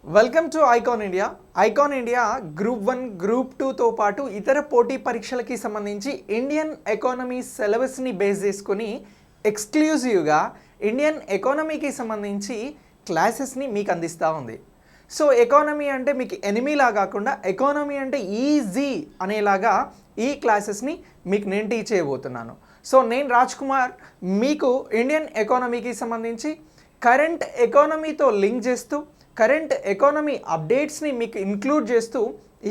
Welcome to icon India. Icon India group 1 group 2తో పాటు ఇతర పోటీ పరీక్షలకి సంబంధించి ఇండియన్ ఎకానమీ సిలబస్ని బేస్ చేసుకొని ఎక్స్క్లూజివ్గా ఇండియన్ ఎకానమీకి సంబంధించి క్లాసెస్ని మీకు అందిస్తూ ఉంది. సో ఎకానమీ అంటే మీకు ఎనిమీలా కాకుండా ఎకానమీ అంటే ఈజీ అనేలాగా ఈ క్లాసెస్ని మీకు నేను టీచ్ చేయబోతున్నాను. సో నేను రాజ్ కుమార్ మీకు ఇండియన్ ఎకానమీకి సంబంధించి కరెంట్ ఎకానమీతో లింక్ చేస్తూ కరెంట్ ఎకానమీ అప్డేట్స్ని మీకు ఇంక్లూడ్ చేస్తూ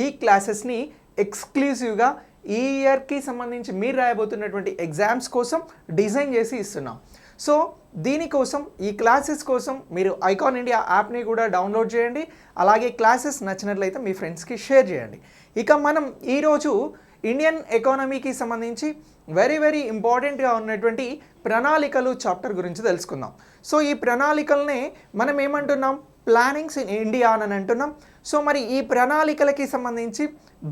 ఈ క్లాసెస్ని ఎక్స్క్లూజివ్గా ఈ ఇయర్కి సంబంధించి మీరు రాయబోతున్నటువంటి ఎగ్జామ్స్ కోసం డిజైన్ చేసి ఇస్తున్నాం. సో దీనికోసం ఈ క్లాసెస్ కోసం మీరు ఐకాన్ ఇండియా యాప్ని కూడా డౌన్లోడ్ చేయండి. అలాగే క్లాసెస్ నచ్చినట్లయితే మీ ఫ్రెండ్స్కి షేర్ చేయండి. ఇక మనం ఈరోజు ఇండియన్ ఎకానమీకి సంబంధించి వెరీ ఇంపార్టెంట్గా ఉన్నటువంటి ప్రణాళికలు చాప్టర్ గురించి తెలుసుకుందాం. సో ఈ ప్రణాళికలనే మనం ఏమంటున్నాం, ప్లానింగ్స్ ఇన్ ఇండియా అని అంటున్నాం. సో మరి ఈ ప్రణాళికలకి సంబంధించి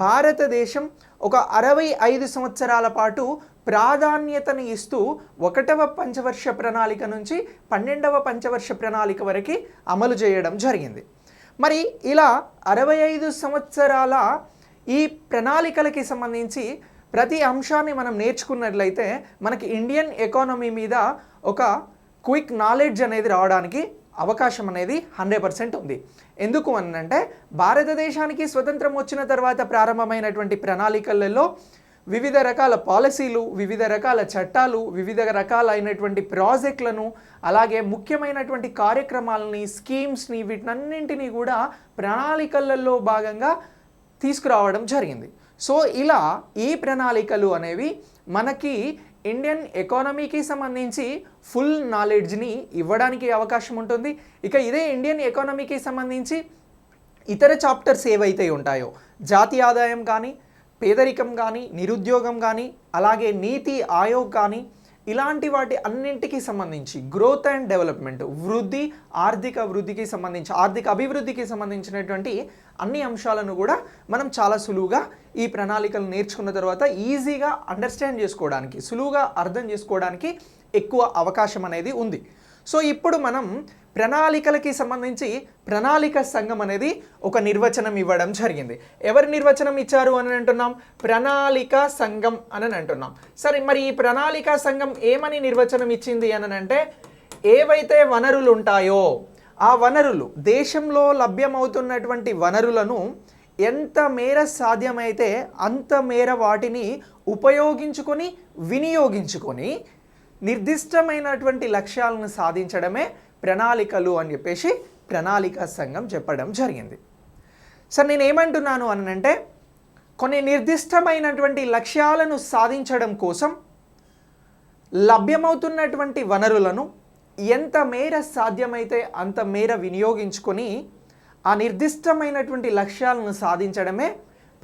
భారతదేశం ఒక 65 సంవత్సరాల పాటు ప్రాధాన్యతని ఇస్తూ 1వ పంచవర్ష ప్రణాళిక నుంచి 12వ పంచవర్ష ప్రణాళిక వరకు అమలు చేయడం జరిగింది. మరి ఇలా 65 సంవత్సరాల ఈ ప్రణాళికలకి సంబంధించి ప్రతి అంశాన్ని మనం నేర్చుకున్నట్లయితే మనకి ఇండియన్ ఎకానమీ మీద ఒక క్విక్ నాలెడ్జ్ అనేది రావడానికి అవకాశం అనేది 100% ఉంది. ఎందుకు అనంటే భారతదేశానికి స్వతంత్రం వచ్చిన తర్వాత ప్రారంభమైనటువంటి ప్రణాళికలలో వివిధ రకాల పాలసీలు, వివిధ రకాల చట్టాలు, వివిధ రకాలైనటువంటి ప్రాజెక్టులను, అలాగే ముఖ్యమైనటువంటి కార్యక్రమాలని, స్కీమ్స్ని, వీటన్నింటినీ కూడా ప్రణాళికలలో భాగంగా తీసుకురావడం జరిగింది. సో ఇలా ఈ ప్రణాళికలు అనేవి మనకి ఇండియన్ ఎకానమీకి సంబంధించి ఫుల్ నాలెడ్జ్ని ఇవ్వడానికి అవకాశం ఉంటుంది. ఇక ఇదే ఇండియన్ ఎకానమీకి సంబంధించి ఇతర చాప్టర్స్ ఏవైతే ఉంటాయో, జాతీయ ఆదాయం కానీ, పేదరికం కానీ, నిరుద్యోగం కానీ, అలాగే నీతి ఆయోగ్ కానీ, ఇలాంటి వాటి అన్నింటికి సంబంధించి గ్రోత్ అండ్ డెవలప్మెంట్, ఆర్థిక వృద్ధికి సంబంధించి, ఆర్థిక అభివృద్ధికి సంబంధించినటువంటి అన్ని అంశాలను కూడా మనం చాలా సులువుగా ఈ ప్రణాళికలు నేర్చుకున్న తర్వాత ఈజీగా అండర్స్టాండ్ చేసుకోవడానికి, సులువుగా అర్థం చేసుకోవడానికి ఎక్కువ అవకాశం అనేది ఉంది. సో ఇప్పుడు మనం ప్రణాళికలకి సంబంధించి ప్రణాళిక సంఘం అనేది ఒక నిర్వచనం ఇవ్వడం జరిగింది. ఎవరి నిర్వచనం ఇచ్చారు అని అంటున్నాం? ప్రణాళిక సంఘం అని అంటున్నాం. సరే, మరి ఈ ప్రణాళిక సంఘం ఏమని నిర్వచనం ఇచ్చింది అని అంటే, ఏవైతే వనరులు ఉంటాయో ఆ వనరులు, దేశంలో లభ్యమవుతున్నటువంటి వనరులను ఎంత మేర సాధ్యమైతే అంత మేర వాటిని ఉపయోగించుకొని, వినియోగించుకొని నిర్దిష్టమైనటువంటి లక్ష్యాలను సాధించడమే ప్రణాళికలు అని చెప్పేసి ప్రణాళిక సంఘం చెప్పడం జరిగింది. సరే, నేను ఏమంటున్నాను అని అంటే, కొన్ని నిర్దిష్టమైనటువంటి లక్ష్యాలను సాధించడం కోసం లభ్యమవుతున్నటువంటి వనరులను ఎంత మేర సాధ్యమైతే అంత మేర వినియోగించుకొని ఆ నిర్దిష్టమైనటువంటి లక్ష్యాలను సాధించడమే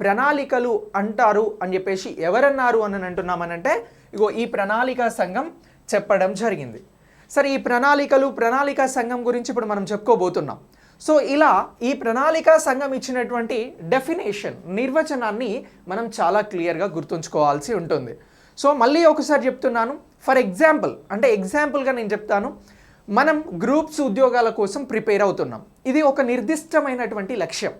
ప్రణాళికలు అంటారు అని చెప్పేసి ఎవరన్నారు అని అంటున్నామనంటే, ఇగో ఈ ప్రణాళిక సంఘం చెప్పడం జరిగింది. సరే, ఈ ప్రణాళిక సంఘం గురించి ఇప్పుడు మనం చెప్పుకోబోతున్నాం. సో ఇలా ఈ ప్రణాళిక సంఘం ఇచ్చినటువంటి డెఫినేషన్, నిర్వచనాన్ని మనం చాలా క్లియర్గా గుర్తుంచుకోవాల్సి ఉంటుంది. సో మళ్ళీ ఒకసారి చెప్తున్నాను, ఫర్ ఎగ్జాంపుల్ అంటే ఎగ్జాంపుల్గా నేను చెప్తాను. మనం గ్రూప్స్ ఉద్యోగాల కోసం ప్రిపేర్ అవుతున్నాం. ఇది ఒక నిర్దిష్టమైనటువంటి లక్ష్యం.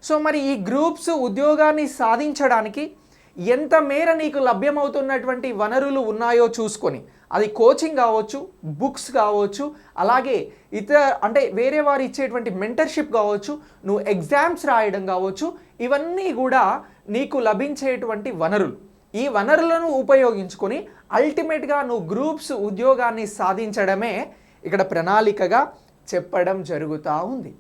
సో మరి ఈ గ్రూప్స్ ఉద్యోగాన్ని సాధించడానికి ఎంత మేర నీకు లభ్యమవుతున్నటువంటి వనరులు ఉన్నాయో చూసుకొని, అది కోచింగ్ కావచ్చు, బుక్స్ కావచ్చు, అలాగే అంటే వేరే వారు ఇచ్చేటువంటి మెంటర్షిప్ కావచ్చు, నువ్వు ఎగ్జామ్స్ రాయడం కావచ్చు, ఇవన్నీ కూడా నీకు లభించేటువంటి వనరులు. ఈ వనరులను ఉపయోగించుకొని అల్టిమేట్గా నువ్వు గ్రూప్స్ ఉద్యోగాన్ని సాధించడమే ఇక్కడ ప్రణాళికగా చెప్పడం జరుగుతూ ఉంది.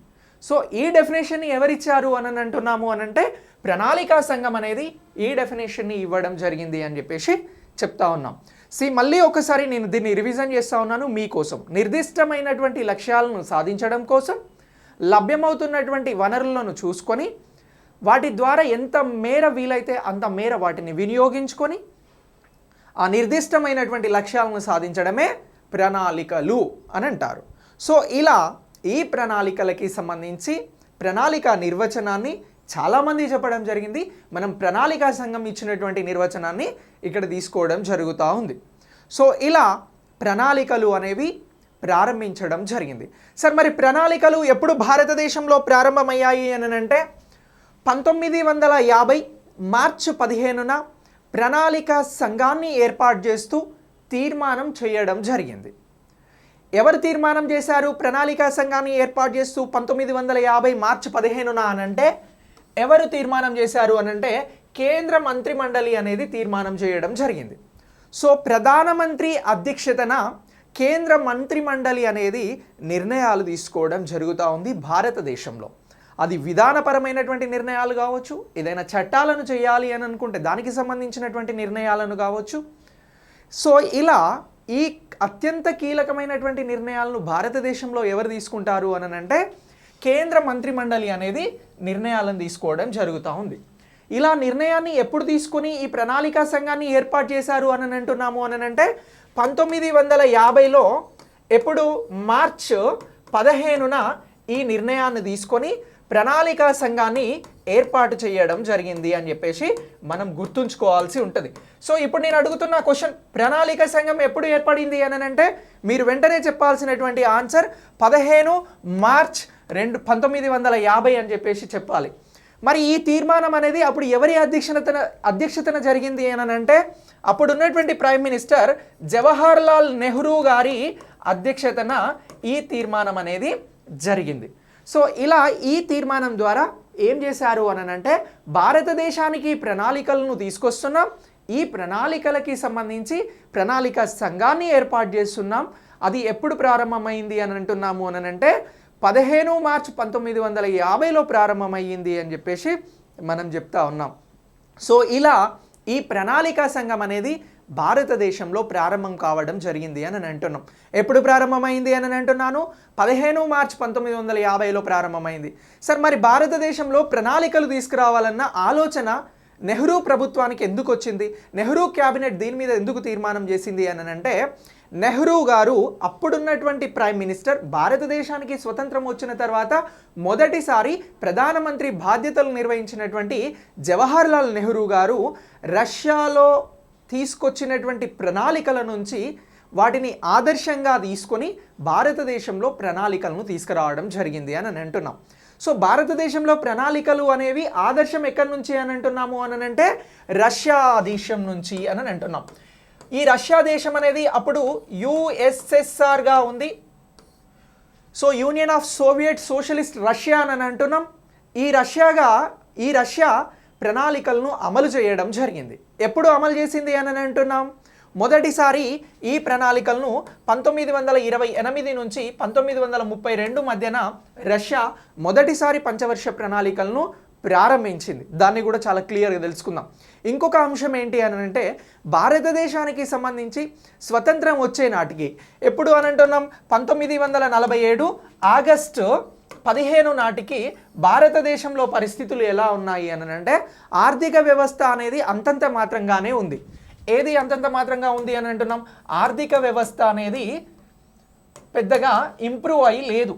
సో ఈ డెఫినేషన్ని ఎవరిచ్చారు అని అంటున్నాము అని అంటే, ప్రణాళికా సంఘం అనేది ఈ డెఫినేషన్ని ఇవ్వడం జరిగింది అని చెప్పేసి చెప్తా ఉన్నాం. మళ్ళీ ఒకసారి నేను దీన్ని రివిజన్ చేస్తూ ఉన్నాను మీకోసం. నిర్దిష్టమైనటువంటి లక్ష్యాలను సాధించడం కోసం లభ్యమవుతున్నటువంటి వనరులను చూసుకొని వాటి ద్వారా ఎంత మేర వీలైతే అంత మేర వాటిని వినియోగించుకొని ఆ నిర్దిష్టమైనటువంటి లక్ష్యాలను సాధించడమే ప్రణాళికలు అని అంటారు. సో ఇలా ఈ ప్రణాళికలకి సంబంధించి ప్రణాళిక నిర్వచనాన్ని చాలామంది చెప్పడం జరిగింది. మనం ప్రణాళికా సంఘం ఇచ్చినటువంటి నిర్వచనాన్ని ఇక్కడ తీసుకోవడం జరుగుతూ ఉంది. సో ఇలా ప్రణాళికలు అనేవి ప్రారంభించడం జరిగింది. సార్ మరి ప్రణాళికలు ఎప్పుడు భారతదేశంలో ప్రారంభమయ్యాయి అని అంటే 1950 మార్చి 15న ప్రణాళిక సంఘాన్ని ఏర్పాటు చేస్తూ తీర్మానం చేయడం జరిగింది. ఎవరు తీర్మానం చేశారు ప్రణాళికా సంఘాన్ని ఏర్పాటు చేస్తూ 1950 మార్చి 15న అనంటే ఎవరు తీర్మానం చేశారు అనంటే కేంద్ర మంత్రి మండలి అనేది తీర్మానం చేయడం జరిగింది. సో ప్రధానమంత్రి అధ్యక్షతన కేంద్ర మంత్రి మండలి అనేది నిర్ణయాలు తీసుకోవడం జరుగుతూ ఉంది భారతదేశంలో. అది విధానపరమైనటువంటి నిర్ణయాలు కావచ్చు, ఏదైనా చట్టాలను చేయాలి అని అనుకుంటే దానికి సంబంధించినటువంటి నిర్ణయాలను కావచ్చు. సో ఇలా ఈ అత్యంత కీలకమైనటువంటి నిర్ణయాలను భారతదేశంలో ఎవరు తీసుకుంటారు అని అంటే కేంద్ర మంత్రి మండలి అనేది నిర్ణయాలను తీసుకోవడం జరుగుతూ ఉంది. ఇలా నిర్ణయాన్ని ఎప్పుడు తీసుకొని ఈ ప్రణాళికా సంఘాన్ని ఏర్పాటు చేశారు అని అంటున్నాము అని అంటే 1950లో ఎప్పుడు మార్చ్ 15న ఈ నిర్ణయాన్ని తీసుకొని ప్రణాళికా సంఘాన్ని ఏర్పాటు చేయడం జరిగింది అని చెప్పేసి మనం గుర్తుంచుకోవాల్సి ఉంటుంది. సో ఇప్పుడు నేను అడుగుతున్న క్వశ్చన్, ప్రణాళిక సంఘం ఎప్పుడు ఏర్పడింది అని అంటే మీరు వెంటనే చెప్పాల్సినటువంటి ఆన్సర్ 15 మార్చ్ 1950 అని చెప్పేసి చెప్పాలి. మరి ఈ తీర్మానం అనేది అప్పుడు ఎవరి అధ్యక్షతన జరిగింది అని అంటే అప్పుడున్నటువంటి ప్రైమ్ మినిస్టర్ జవహర్ లాల్ నెహ్రూ గారి అధ్యక్షతన ఈ తీర్మానం అనేది జరిగింది. సో ఇలా ఈ తీర్మానం ద్వారా ఏం చేశారు అని అంటే భారతదేశానికి ప్రణాళికలను తీసుకొస్తున్నాం, ఈ ప్రణాళికలకి సంబంధించి ప్రణాళిక సంఘాన్ని ఏర్పాటు చేస్తున్నాం. అది ఎప్పుడు ప్రారంభమైంది అని అంటున్నాము అని అంటే 15 మార్చి 1950లో ప్రారంభమైంది అని చెప్పేసి మనం చెప్తా ఉన్నాం. సో ఇలా ఈ ప్రణాళికా సంఘం అనేది భారతదేశంలో ప్రారంభం కావడం జరిగింది అని అంటున్నాం. ఎప్పుడు ప్రారంభమైంది అని అంటున్నాను 15 మార్చి 1950లో ప్రారంభమైంది. సార్ మరి భారతదేశంలో ప్రణాళికలు తీసుకురావాలన్న ఆలోచన నెహ్రూ ప్రభుత్వానికి ఎందుకు వచ్చింది, నెహ్రూ క్యాబినెట్ దీని మీద ఎందుకు తీర్మానం చేసింది అని అంటే నెహ్రూ గారు అప్పుడున్నటువంటి ప్రైమ్ మినిస్టర్, భారతదేశానికి స్వతంత్రం వచ్చిన తర్వాత మొదటిసారి ప్రధానమంత్రి బాధ్యతలు నిర్వహించినటువంటి జవహర్ లాల్ నెహ్రూ గారు రష్యాలో తీసుకొచ్చినటువంటి ప్రణాళికల నుంచి వాటిని ఆదర్శంగా తీసుకొని భారతదేశంలో ప్రణాళికలను తీసుకురావడం జరిగింది అని అంటున్నాం. సో భారతదేశంలో ప్రణాళికలు అనేవి ఆదర్శం ఎక్కడి నుంచి అని అంటున్నాము అని అంటే రష్యా దేశం నుంచి అని అంటున్నాం. ఈ రష్యా దేశం అనేది అప్పుడు యుఎస్ఎస్ఆర్గా ఉంది. So union of Soviet socialist Russia అని అంటున్నాం. ఈ రష్యా ప్రణాళికలను అమలు చేయడం జరిగింది. ఎప్పుడు అమలు చేసింది అని అంటున్నాం మొదటిసారి ఈ ప్రణాళికలను 1928 నుంచి 1932 మధ్యన రష్యా మొదటిసారి పంచవర్ష ప్రణాళికలను ప్రారంభించింది. దాన్ని కూడా చాలా క్లియర్గా తెలుసుకుందాం. ఇంకొక అంశం ఏంటి అని అంటే భారతదేశానికి సంబంధించి స్వతంత్రం వచ్చే నాటికి ఎప్పుడు అని అంటున్నాం 1947 ఆగస్టు 15 నాటికి భారతదేశంలో పరిస్థితులు ఎలా ఉన్నాయి అని అంటే ఆర్థిక వ్యవస్థ అనేది అంతంత మాత్రంగానే ఉంది. ఏది అంతంత మాత్రంగా ఉంది అని అంటున్నాం, ఆర్థిక వ్యవస్థ అనేది పెద్దగా ఇంప్రూవ్ అయ్యి లేదు.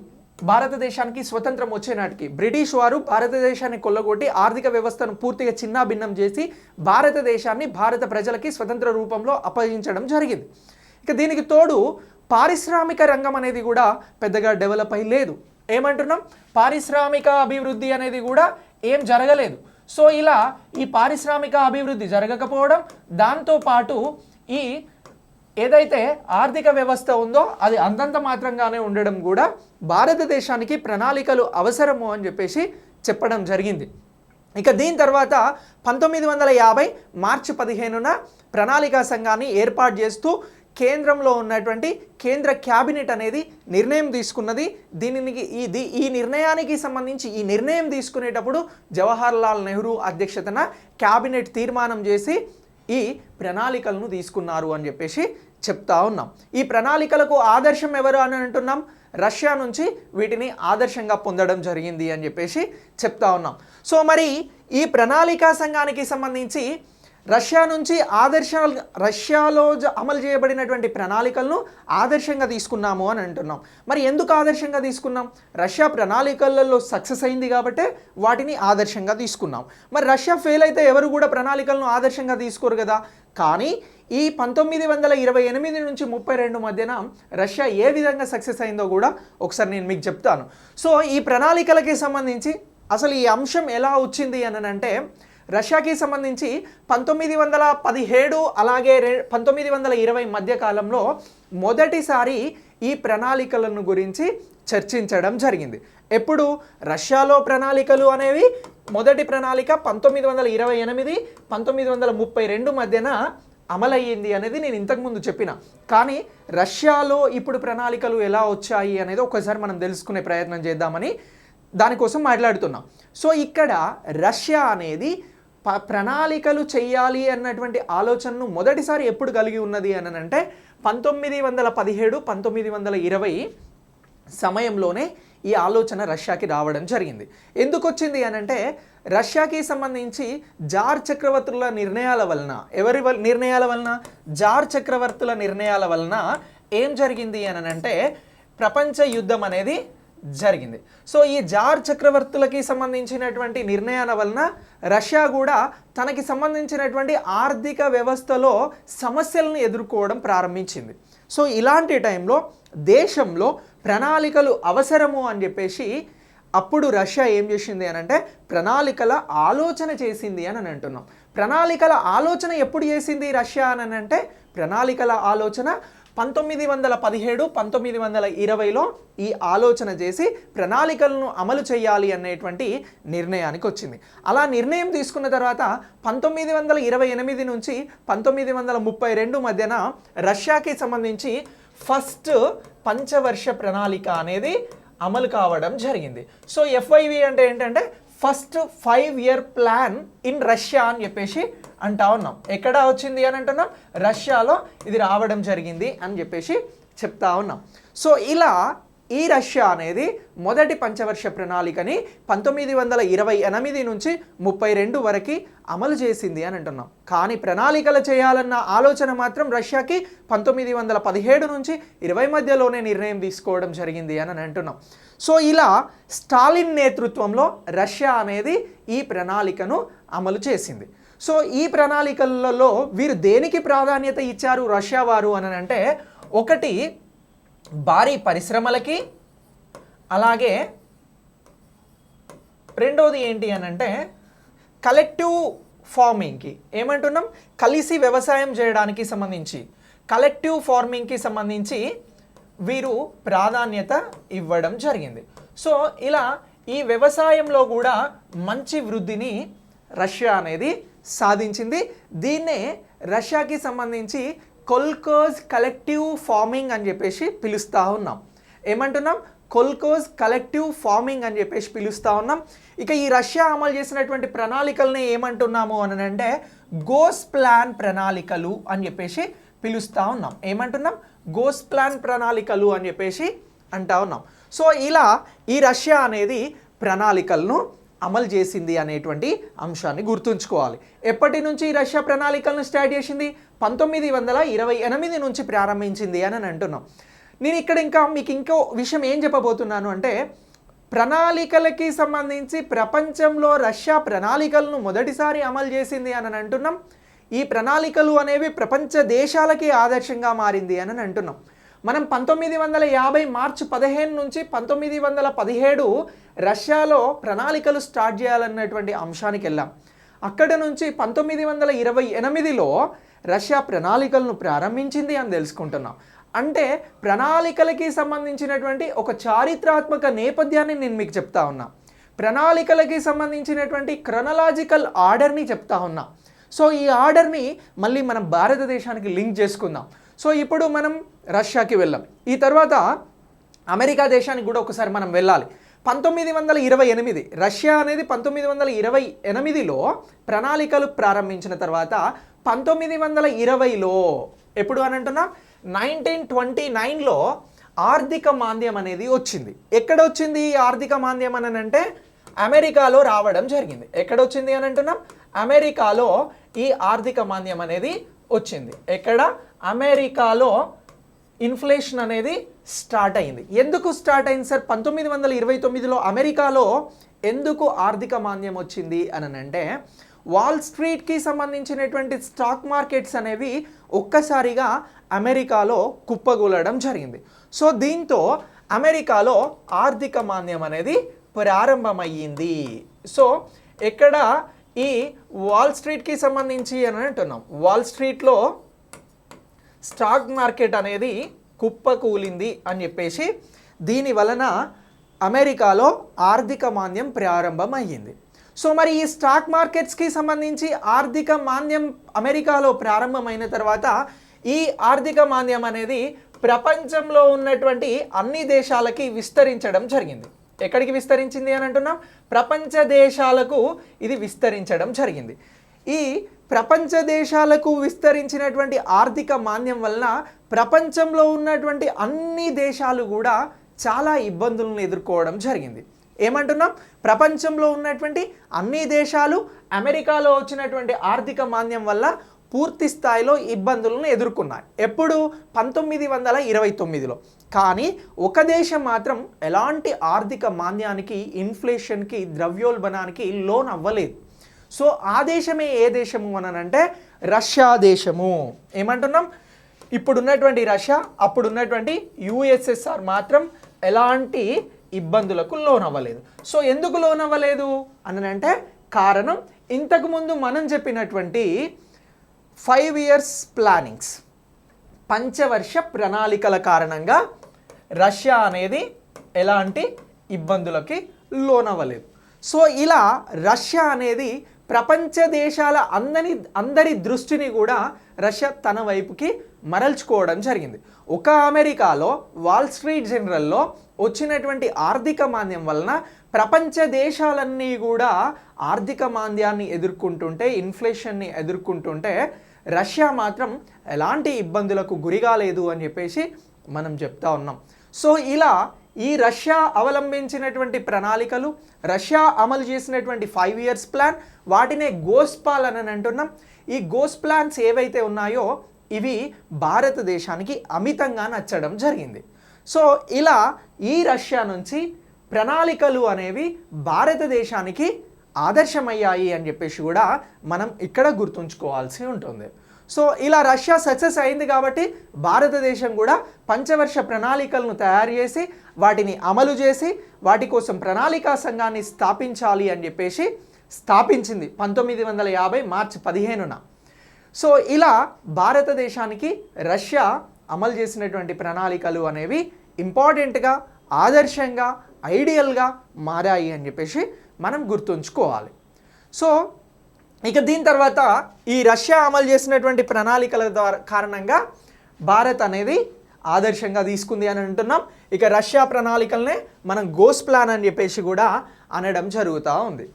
భారతదేశానికి స్వతంత్రం వచ్చే నాటికి బ్రిటిష్ వారు భారతదేశాన్ని కొల్లగొట్టి ఆర్థిక వ్యవస్థను పూర్తిగా చిన్నాభిన్నం చేసి భారతదేశాన్ని భారత ప్రజలకి స్వతంత్ర రూపంలో అప్పగించడం జరిగింది. ఇక దీనికి తోడు పారిశ్రామిక రంగం అనేది కూడా పెద్దగా డెవలప్ అయ్యి లేదు. ఏమంటున్నాం, పారిశ్రామిక అభివృద్ధి అనేది కూడా ఏం జరగలేదు. సో ఇలా ఈ పారిశ్రామిక అభివృద్ధి జరగకపోవడం, దాంతోపాటు ఈ ఏదైతే ఆర్థిక వ్యవస్థ ఉందో అది అంతంత మాత్రంగానే ఉండడం కూడా భారతదేశానికి ప్రణాళికలు అవసరము అని చెప్పేసి చెప్పడం జరిగింది. ఇక దీని తర్వాత 1950 మార్చి 15న ప్రణాళికా సంఘాన్ని ఏర్పాటు చేస్తూ కేంద్రంలో ఉన్నటువంటి కేంద్ర క్యాబినెట్ అనేది నిర్ణయం తీసుకున్నది. ఈ నిర్ణయానికి సంబంధించి ఈ నిర్ణయం తీసుకునేటప్పుడు జవహర్ లాల్ నెహ్రూ అధ్యక్షతన క్యాబినెట్ తీర్మానం చేసి ఈ ప్రణాళికలను తీసుకున్నారు అని చెప్పేసి చెప్తా ఉన్నాం. ఈ ప్రణాళికలకు ఆదర్శం ఎవరు అని అంటున్నాం, రష్యా నుంచి వీటిని ఆదర్శంగా పొందడం జరిగింది అని చెప్పేసి చెప్తా ఉన్నాం. సో మరి ఈ ప్రణాళికా సంఘానికి సంబంధించి రష్యా నుంచి రష్యాలో అమలు చేయబడినటువంటి ప్రణాళికలను ఆదర్శంగా తీసుకున్నాము అని అంటున్నాం. మరి ఎందుకు ఆదర్శంగా తీసుకున్నాం? రష్యా ప్రణాళికలలో సక్సెస్ అయింది కాబట్టే వాటిని ఆదర్శంగా తీసుకున్నాం. మరి రష్యా ఫెయిల్ అయితే ఎవరు కూడా ప్రణాళికలను ఆదర్శంగా తీసుకోరు కదా. కానీ ఈ 1928 నుంచి 32 మధ్యన రష్యా ఏ విధంగా సక్సెస్ అయిందో కూడా ఒకసారి నేను మీకు చెప్తాను. సో ఈ ప్రణాళికలకి సంబంధించి అసలు ఈ అంశం ఎలా వచ్చింది అని అంటే, రష్యాకి సంబంధించి 1917 అలాగే 1920 మధ్య కాలంలో మొదటిసారి ఈ ప్రణాళికలను గురించి చర్చించడం జరిగింది. ఎప్పుడు రష్యాలో ప్రణాళికలు అనేవి మొదటి ప్రణాళిక 1928 1932 మధ్యన అమలయ్యింది అనేది నేను ఇంతకుముందు చెప్పిన. కానీ రష్యాలో ఇప్పుడు ప్రణాళికలు ఎలా వచ్చాయి అనేది ఒకసారి మనం తెలుసుకునే ప్రయత్నం చేద్దామని దానికోసం మాట్లాడుతున్నాం. సో ఇక్కడ రష్యా అనేది ప్రణాళికలు చేయాలి అన్నటువంటి ఆలోచనను మొదటిసారి ఎప్పుడు కలిగి ఉన్నది అని అంటే 1917 1920 సమయంలోనే ఈ ఆలోచన రష్యాకి రావడం జరిగింది. ఎందుకు వచ్చింది అని అంటే, రష్యాకి సంబంధించి జార్ చక్రవర్తుల నిర్ణయాల వలన, నిర్ణయాల వలన? జార్ చక్రవర్తుల నిర్ణయాల వలన ఏం జరిగింది అని అంటే ప్రపంచ యుద్ధం అనేది జరిగింది. సో ఈ జార్ చక్రవర్తులకి సంబంధించినటువంటి నిర్ణయాల వలన రష్యా కూడా తనకి సంబంధించినటువంటి ఆర్థిక వ్యవస్థలో సమస్యలను ఎదుర్కోవడం ప్రారంభించింది. సో ఇలాంటి టైంలో దేశంలో ప్రణాళికలు అవసరము అని చెప్పేసి అప్పుడు రష్యా ఏం చేసింది అని అంటే ప్రణాళికల ఆలోచన చేసింది అని అంటున్నాం. ప్రణాళికల ఆలోచన ఎప్పుడు చేసింది రష్యా అని అంటే, ప్రణాళికల ఆలోచన 1917 1920లో ఈ ఆలోచన చేసి ప్రణాళికలను అమలు చేయాలి అనేటువంటి నిర్ణయానికి వచ్చింది. అలా నిర్ణయం తీసుకున్న తర్వాత 1928 నుంచి 1932 మధ్యన రష్యాకి సంబంధించి ఫస్ట్ పంచవర్ష ప్రణాళిక అనేది అమలు కావడం జరిగింది. సో FYV అంటే ఏంటంటే first 5-year plan in Russia అని చెప్పేసి అంటా ఉన్నాం. ఎక్కడ వచ్చింది అని అంటున్నాం? రష్యాలో ఇది రావడం జరిగింది అని చెప్పేసి చెప్తా ఉన్నాం. సో ఇలా ఈ రష్యా అనేది మొదటి పంచవర్ష ప్రణాళికని 1928 నుంచి 32 వరకు అమలు చేసింది అని అంటున్నాం. కానీ ప్రణాళికలు చేయాలన్న ఆలోచన మాత్రం రష్యాకి 1917 నుంచి 20 మధ్యలోనే నిర్ణయం తీసుకోవడం జరిగింది అని అంటున్నాం. సో ఇలా స్టాలిన్ నేతృత్వంలో రష్యా అనేది ఈ ప్రణాళికను అమలు చేసింది. సో ఈ ప్రణాళికలలో వీరు దేనికి ప్రాధాన్యత ఇచ్చారు రష్యా వారు అని అంటే, ఒకటి భారీ పరిశ్రమలకి, అలాగే రెండోది ఏంటి అని అంటే కలెక్టివ్ ఫార్మింగ్కి. ఏమంటున్నాం? కలిసి వ్యవసాయం చేయడానికి సంబంధించి, కలెక్టివ్ ఫార్మింగ్కి సంబంధించి వీరు ప్రాధాన్యత ఇవ్వడం జరిగింది. సో ఇలా ఈ వ్యవసాయంలో కూడా మంచి వృద్ధిని రష్యా అనేది సాధించింది. దీన్నే రష్యాకి సంబంధించి కొల్కోజ్ కలెక్టివ్ ఫార్మింగ్ అని చెప్పేసి పిలుస్తూ ఉన్నాం. ఏమంటున్నాం? కొల్కోజ్ కలెక్టివ్ ఫార్మింగ్ అని చెప్పేసి పిలుస్తూ ఉన్నాం. ఇక ఈ రష్యా అమలు చేసినటువంటి ప్రణాళికల్ని ఏమంటున్నాము అని అంటే గోస్ప్లాన్ ప్రణాళికలు అని చెప్పేసి పిలుస్తూ ఉన్నాం. ఏమంటున్నాం? గోస్ప్లాన్ ప్రణాళికలు అని చెప్పేసి అంటా ఉన్నాం. సో ఇలా ఈ రష్యా అనేది ప్రణాళికలను అమలు చేసింది అనేటువంటి అంశాన్ని గుర్తుంచుకోవాలి. ఎప్పటి నుంచి రష్యా ప్రణాళికలను స్టార్ట్ చేసింది? 1928 నుంచి ప్రారంభించింది అని అంటున్నాం. నేను ఇక్కడ మీకు ఇంకో విషయం ఏం చెప్పబోతున్నాను అంటే, ప్రణాళికలకి సంబంధించి ప్రపంచంలో రష్యా ప్రణాళికలను మొదటిసారి అమలు చేసింది అని అంటున్నాం. ఈ ప్రణాళికలు అనేవి ప్రపంచ దేశాలకి ఆదర్శంగా మారింది అని అంటున్నాం. మనం 1950 మార్చి 15 నుంచి 1917 రష్యాలో ప్రణాళికలు స్టార్ట్ చేయాలన్నటువంటి అంశానికి వెళ్ళాం. అక్కడ నుంచి 1928లో రష్యా ప్రణాళికలను ప్రారంభించింది అని తెలుసుకుంటున్నాం. అంటే ప్రణాళికలకి సంబంధించినటువంటి ఒక చారిత్రాత్మక నేపథ్యాన్ని నేను మీకు చెప్తా ఉన్నా. ప్రణాళికలకి సంబంధించినటువంటి క్రొనలాజికల్ ఆర్డర్ని చెప్తా ఉన్నా. సో ఈ ఆర్డర్ని మళ్ళీ మనం భారతదేశానికి లింక్ చేసుకుందాం. సో ఇప్పుడు మనం రష్యాకి వెళ్ళాం. ఈ తర్వాత అమెరికా దేశానికి కూడా ఒకసారి మనం వెళ్ళాలి. 1928 రష్యా అనేది 1928లో ప్రణాళికలు ప్రారంభించిన తర్వాత 1920లో ఎప్పుడు అని అంటున్నాం? 1929లో ఆర్థిక మాంద్యం అనేది వచ్చింది. ఎక్కడ వచ్చింది ఈ ఆర్థిక మాంద్యం అని అంటే అమెరికాలో రావడం జరిగింది. ఎక్కడ వచ్చింది అని అంటున్నాం? అమెరికాలో ఈ ఆర్థిక మాంద్యం అనేది వచ్చింది. ఎక్కడ? అమెరికాలో ఇన్ఫ్లేషన్ అనేది స్టార్ట్ అయింది. ఎందుకు స్టార్ట్ అయింది సార్ 1929లో అమెరికాలో ఎందుకు ఆర్థిక మాంద్యం వచ్చింది అని అంటే, వాల్ స్ట్రీట్కి సంబంధించినటువంటి స్టాక్ మార్కెట్స్ అనేవి ఒక్కసారిగా అమెరికాలో కుప్పగూలడం జరిగింది. సో దీంతో అమెరికాలో ఆర్థిక మాంద్యం అనేది ప్రారంభమయ్యింది. సో ఎక్కడ? ఈ వాల్ స్ట్రీట్కి సంబంధించి అని అంటున్నాం. వాల్ స్ట్రీట్లో స్టాక్ మార్కెట్ అనేది కుప్పకూలింది అని చెప్పేసి దీని వలన అమెరికాలో ఆర్థిక మాంద్యం ప్రారంభమయ్యింది. సో మరి ఈ స్టాక్ మార్కెట్స్కి సంబంధించి ఆర్థిక మాంద్యం అమెరికాలో ప్రారంభమైన తర్వాత ఈ ఆర్థిక మాంద్యం అనేది ప్రపంచంలో ఉన్నటువంటి అన్ని దేశాలకి విస్తరించడం జరిగింది. ఎక్కడికి విస్తరించింది అని అంటున్నాం? ప్రపంచ దేశాలకు ఇది విస్తరించడం జరిగింది. ఈ ప్రపంచ దేశాలకు విస్తరించినటువంటి ఆర్థిక మాంద్యం వలన ప్రపంచంలో ఉన్నటువంటి అన్ని దేశాలు కూడా చాలా ఇబ్బందులను ఎదుర్కోవడం జరిగింది. ఏమంటున్నాం? ప్రపంచంలో ఉన్నటువంటి అన్ని దేశాలు అమెరికాలో వచ్చినటువంటి ఆర్థిక మాంద్యం వల్ల పూర్తి స్థాయిలో ఇబ్బందులను ఎదుర్కొన్నాయి. ఎప్పుడు? 1929లో. కానీ ఒక దేశం మాత్రం ఎలాంటి ఆర్థిక మాంద్యానికి, ఇన్ఫ్లేషన్కి, ద్రవ్యోల్బణానికి లోన్ అవ్వలేదు. సో ఆ దేశమే ఏ దేశము అనంటే రష్యా దేశము. ఏమంటున్నాం? ఇప్పుడున్నటువంటి రష్యా, అప్పుడున్నటువంటి యుఎస్ఎస్ఆర్ మాత్రం ఎలాంటి ఇబ్బందులకు లోన్ అవ్వలేదు. సో ఎందుకు లోన్ అవ్వలేదు అనంటే కారణం ఇంతకుముందు మనం చెప్పినటువంటి 5 years ప్లానింగ్స్, పంచవర్ష ప్రణాళికల కారణంగా రష్యా అనేది ఎలాంటి ఇబ్బందులకి లోన్ అవ్వలేదు. సో ఇలా రష్యా అనేది ప్రపంచ దేశాల అందరి దృష్టిని కూడా రష్యా తన వైపుకి మరల్చుకోవడం జరిగింది. ఒక అమెరికాలో వాల్ స్ట్రీట్ జనరల్లో వచ్చినటువంటి ఆర్థిక మాంద్యం వలన ప్రపంచ దేశాలన్నీ కూడా ఆర్థిక మాంద్యాన్ని ఎదుర్కొంటుంటే, ఇన్ఫ్లేషన్ని ఎదుర్కొంటుంటే రష్యా మాత్రం ఎలాంటి ఇబ్బందులకు గురిగాలేదు అని చెప్పేసి మనం చెప్తా ఉన్నాం. సో ఇలా ఈ రష్యా అవలంబించినటువంటి ప్రణాళికలు, రష్యా అమలు చేసినటువంటి 5 years ప్లాన్, వాటినే గోస్పాల్ అని అంటున్నాం. ఈ గోస్ ప్లాన్స్ ఏవైతే ఉన్నాయో ఇవి భారతదేశానికి అమితంగా నచ్చడం జరిగింది. సో ఇలా ఈ రష్యా నుంచి ప్రణాళికలు అనేవి భారతదేశానికి ఆదర్శమయ్యాయి అని చెప్పేసి కూడా మనం ఇక్కడ గుర్తుంచుకోవాల్సి ఉంటుంది. సో ఇలా రష్యా సక్సెస్ అయింది కాబట్టి భారతదేశం కూడా పంచవర్ష ప్రణాళికలను తయారు చేసి వాటిని అమలు చేసి వాటి కోసం ప్రణాళికా సంఘాన్ని స్థాపించాలి అని చెప్పేసి స్థాపించింది 1950 మార్చి 15న. సో ఇలా భారతదేశానికి రష్యా అమలు చేసినటువంటి ప్రణాళికలు అనేవి ఇంపార్టెంట్గా, ఆదర్శంగా, ఐడియల్గా మారాయి అని చెప్పేసి మనం గుర్తుంచుకోవాలి. సో ఇక దీని తర్వాత ఈ రష్యా అమలు చేసినటువంటి ప్రణాళికల ద్వారా కారణంగా భారత్ అనేది ఆదర్శంగా తీసుకుంది అని అంటున్నాం. ఇక రష్యా ప్రణాళికలనే మనం గోస్ ప్లాన్ అని చెప్పేసి కూడా అనడం జరుగుతూ ఉంది.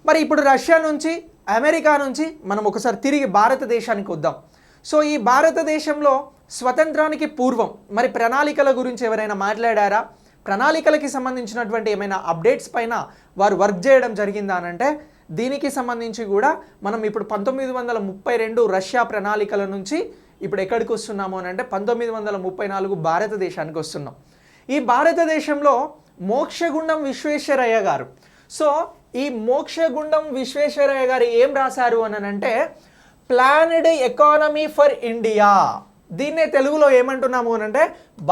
మరి ఇప్పుడు రష్యా నుంచి, అమెరికా నుంచి మనం ఒకసారి తిరిగి భారతదేశానికి వద్దాం. సో ఈ భారతదేశంలో స్వతంత్రానికి పూర్వం మరి ప్రణాళికల గురించి ఎవరైనా మాట్లాడారా? ప్రణాళికలకి సంబంధించినటువంటి ఏమైనా అప్డేట్స్ పైన వారు వర్క్ చేయడం జరిగిందా అనంటే దీనికి సంబంధించి కూడా మనం ఇప్పుడు 1932 రష్యా ప్రణాళికల నుంచి ఇప్పుడు ఎక్కడికి వస్తున్నాము అని అంటే 1934 భారతదేశానికి వస్తున్నాం. ఈ భారతదేశంలో మోక్షగుండం విశ్వేశ్వరయ్య గారు, సో ఈ మోక్షగుండం విశ్వేశ్వరయ్య గారు ఏం రాశారు అని అంటే ప్లానెడ్ ఎకానమీ ఫర్ ఇండియా. దీన్నే తెలుగులో ఏమంటున్నాము అని అంటే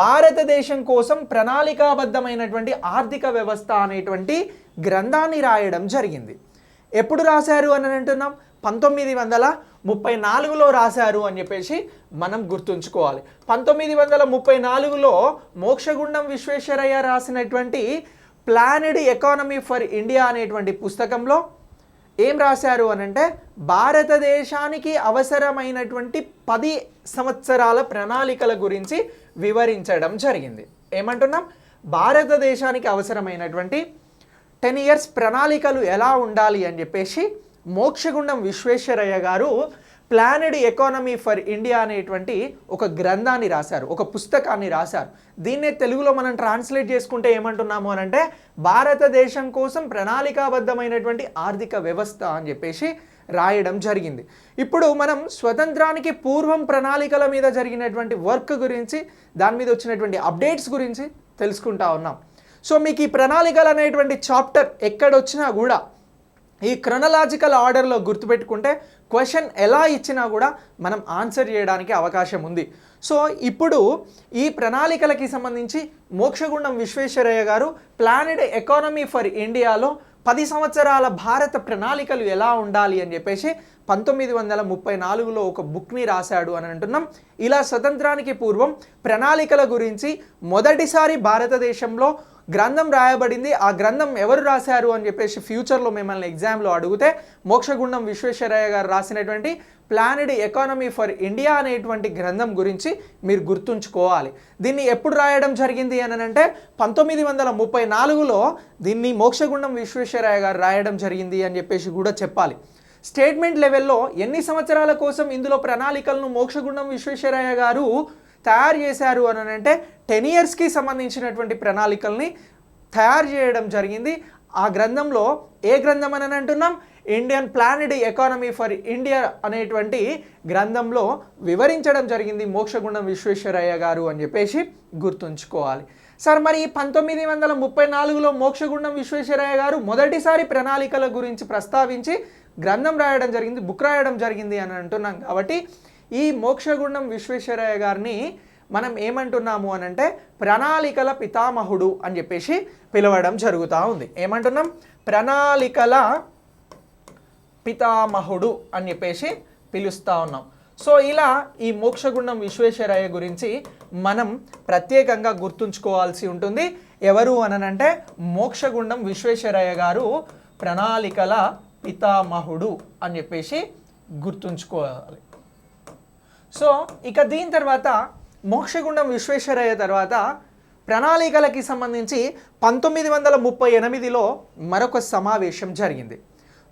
భారతదేశం కోసం ప్రణాళికాబద్ధమైనటువంటి ఆర్థిక వ్యవస్థ అనేటువంటి గ్రంథాన్ని రాయడం జరిగింది. ఎప్పుడు రాశారు అని అంటున్నాం? 1934లో రాశారు అని చెప్పేసి మనం గుర్తుంచుకోవాలి. 1934లో మోక్షగుండం విశ్వేశ్వరయ్య రాసినటువంటి ప్లానెడ్ ఎకానమీ ఫర్ ఇండియా అనేటువంటి పుస్తకంలో ఏం రాశారు అనంటే భారతదేశానికి అవసరమైనటువంటి 10 సంవత్సరాల ప్రణాళికల గురించి వివరించడం జరిగింది. ఏమంటున్నాం? భారతదేశానికి అవసరమైనటువంటి 10 years ప్రణాళికలు ఎలా ఉండాలి అని చెప్పేసి మోక్షగుండం విశ్వేశ్వరయ్య గారు ప్లానెడ్ ఎకానమీ ఫర్ ఇండియా అనేటువంటి ఒక గ్రంథాన్ని రాశారు, ఒక పుస్తకాన్ని రాశారు. దీన్నే తెలుగులో మనం ట్రాన్స్లేట్ చేసుకుంటే ఏమంటున్నాము అనంటే భారతదేశం కోసం ప్రణాళికాబద్ధమైనటువంటి ఆర్థిక వ్యవస్థ అని చెప్పేసి రాయడం జరిగింది. ఇప్పుడు మనం స్వతంత్రానికి పూర్వం ప్రణాళికల మీద జరిగినటువంటి వర్క్ గురించి, దాని మీద వచ్చినటువంటి అప్డేట్స్ గురించి తెలుసుకుంటా ఉన్నాం. సో మీకు ఈ ప్రణాళికలు అనేటువంటి చాప్టర్ ఎక్కడొచ్చినా కూడా ఈ క్రొనలాజికల్ ఆర్డర్లో గుర్తుపెట్టుకుంటే క్వశ్చన్ ఎలా ఇచ్చినా కూడా మనం ఆన్సర్ చేయడానికి అవకాశం ఉంది. సో ఇప్పుడు ఈ ప్రణాళికలకి సంబంధించి మోక్షగుండం విశ్వేశ్వరయ్య గారు ప్లానెడ్ ఎకానమీ ఫర్ ఇండియాలో 10 సంవత్సరాల భారత ప్రణాళికలు ఎలా ఉండాలి అని చెప్పేసి 1934లో ఒక బుక్ని రాశాడు అని అంటున్నాం. ఇలా స్వతంత్రానికి పూర్వం ప్రణాళికల గురించి మొదటిసారి భారతదేశంలో గ్రంథం రాయబడింది. ఆ గ్రంథం ఎవరు రాశారు అని చెప్పేసి ఫ్యూచర్లో మిమ్మల్ని ఎగ్జామ్లో అడిగితే మోక్షగుండం విశ్వేశ్వరయ్య గారు రాసినటువంటి ప్లానెడ్ ఎకానమీ ఫర్ ఇండియా అనేటువంటి గ్రంథం గురించి మీరు గుర్తుంచుకోవాలి. దీన్ని ఎప్పుడు రాయడం జరిగింది అని అంటే 1934లో దీన్ని మోక్షగుండం విశ్వేశ్వరయ్య గారు రాయడం జరిగింది అని చెప్పేసి కూడా చెప్పాలి. స్టేట్మెంట్ లెవెల్లో ఎన్ని సంవత్సరాల కోసం ఇందులో ప్రణాళికలను మోక్షగుండం విశ్వేశ్వరయ్య గారు తయారు చేశారు అని అంటే 10 ఇయర్స్కి సంబంధించినటువంటి ప్రణాళికల్ని తయారు చేయడం జరిగింది. ఆ గ్రంథంలో ఏ గ్రంథం అని అంటున్నాం? Indian planned economy for India అనేటువంటి గ్రంథంలో వివరించడం జరిగింది మోక్షగుండం విశ్వేశ్వరయ్య గారు అని చెప్పేసి గుర్తుంచుకోవాలి. సార్ మరి 1934లో మోక్షగుండం విశ్వేశ్వరయ్య గారు మొదటిసారి ప్రణాళికల గురించి ప్రస్తావించి గ్రంథం రాయడం జరిగింది, బుక్ రాయడం జరిగింది అని అంటున్నాం. కాబట్టి ఈ మోక్షగుండం విశ్వేశ్వరయ్య గారిని మనం ఏమంటున్నాము అని అంటే ప్రణాళికల పితామహుడు అని చెప్పేసి పిలవడం జరుగుతూ ఉంది. ఏమంటున్నాం? ప్రణాళికల పితామహుడు అని చెప్పేసి పిలుస్తూ ఉన్నాం. సో ఇలా ఈ మోక్షగుండం విశ్వేశ్వరయ్య గురించి మనం ప్రత్యేకంగా గుర్తుంచుకోవాల్సి ఉంటుంది. ఎవరు అనంటే మోక్షగుండం విశ్వేశ్వరయ్య గారు ప్రణాళికల పితామహుడు అని చెప్పేసి గుర్తుంచుకోవాలి. సో ఇక దీని తర్వాత మోక్షగుండం విశ్వేశ్వరయ్య తర్వాత ప్రణాళికలకి సంబంధించి 1938లో మరొక సమావేశం జరిగింది.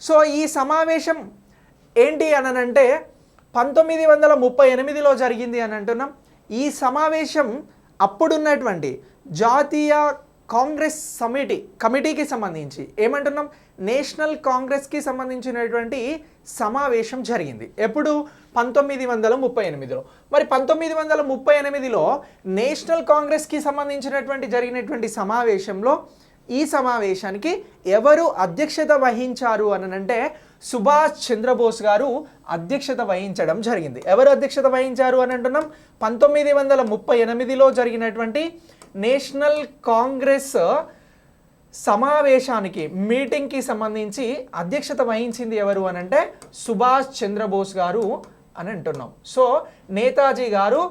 సో ఈ సమావేశం ఏంటి అనంటే 1938లో జరిగింది అని అంటున్నాం. ఈ సమావేశం అప్పుడున్నటువంటి జాతీయ కాంగ్రెస్ కమిటీకి సంబంధించి ఏమంటున్నాం? నేషనల్ కాంగ్రెస్కి సంబంధించినటువంటి సమావేశం జరిగింది. ఎప్పుడు? 1938లో. మరి 1938లో నేషనల్ కాంగ్రెస్కి సంబంధించినటువంటి జరిగినటువంటి సమావేశంలో ఈ సమావేశానికి ఎవరు అధ్యక్షత వహించారు అనంటే సుభాష్ చంద్రబోస్ గారు అధ్యక్షత వహించడం జరిగింది. ఎవరు అధ్యక్షత వహించారు అని అంటున్నాం? 1938లో జరిగినటువంటి నేషనల్ కాంగ్రెస్ సమావేశానికి మీటింగ్కి సంబంధించి అధ్యక్షత వహించింది ఎవరు అని అంటే సుభాష్ చంద్రబోస్ గారు అని అంటున్నాం. సో నేతాజీ గారు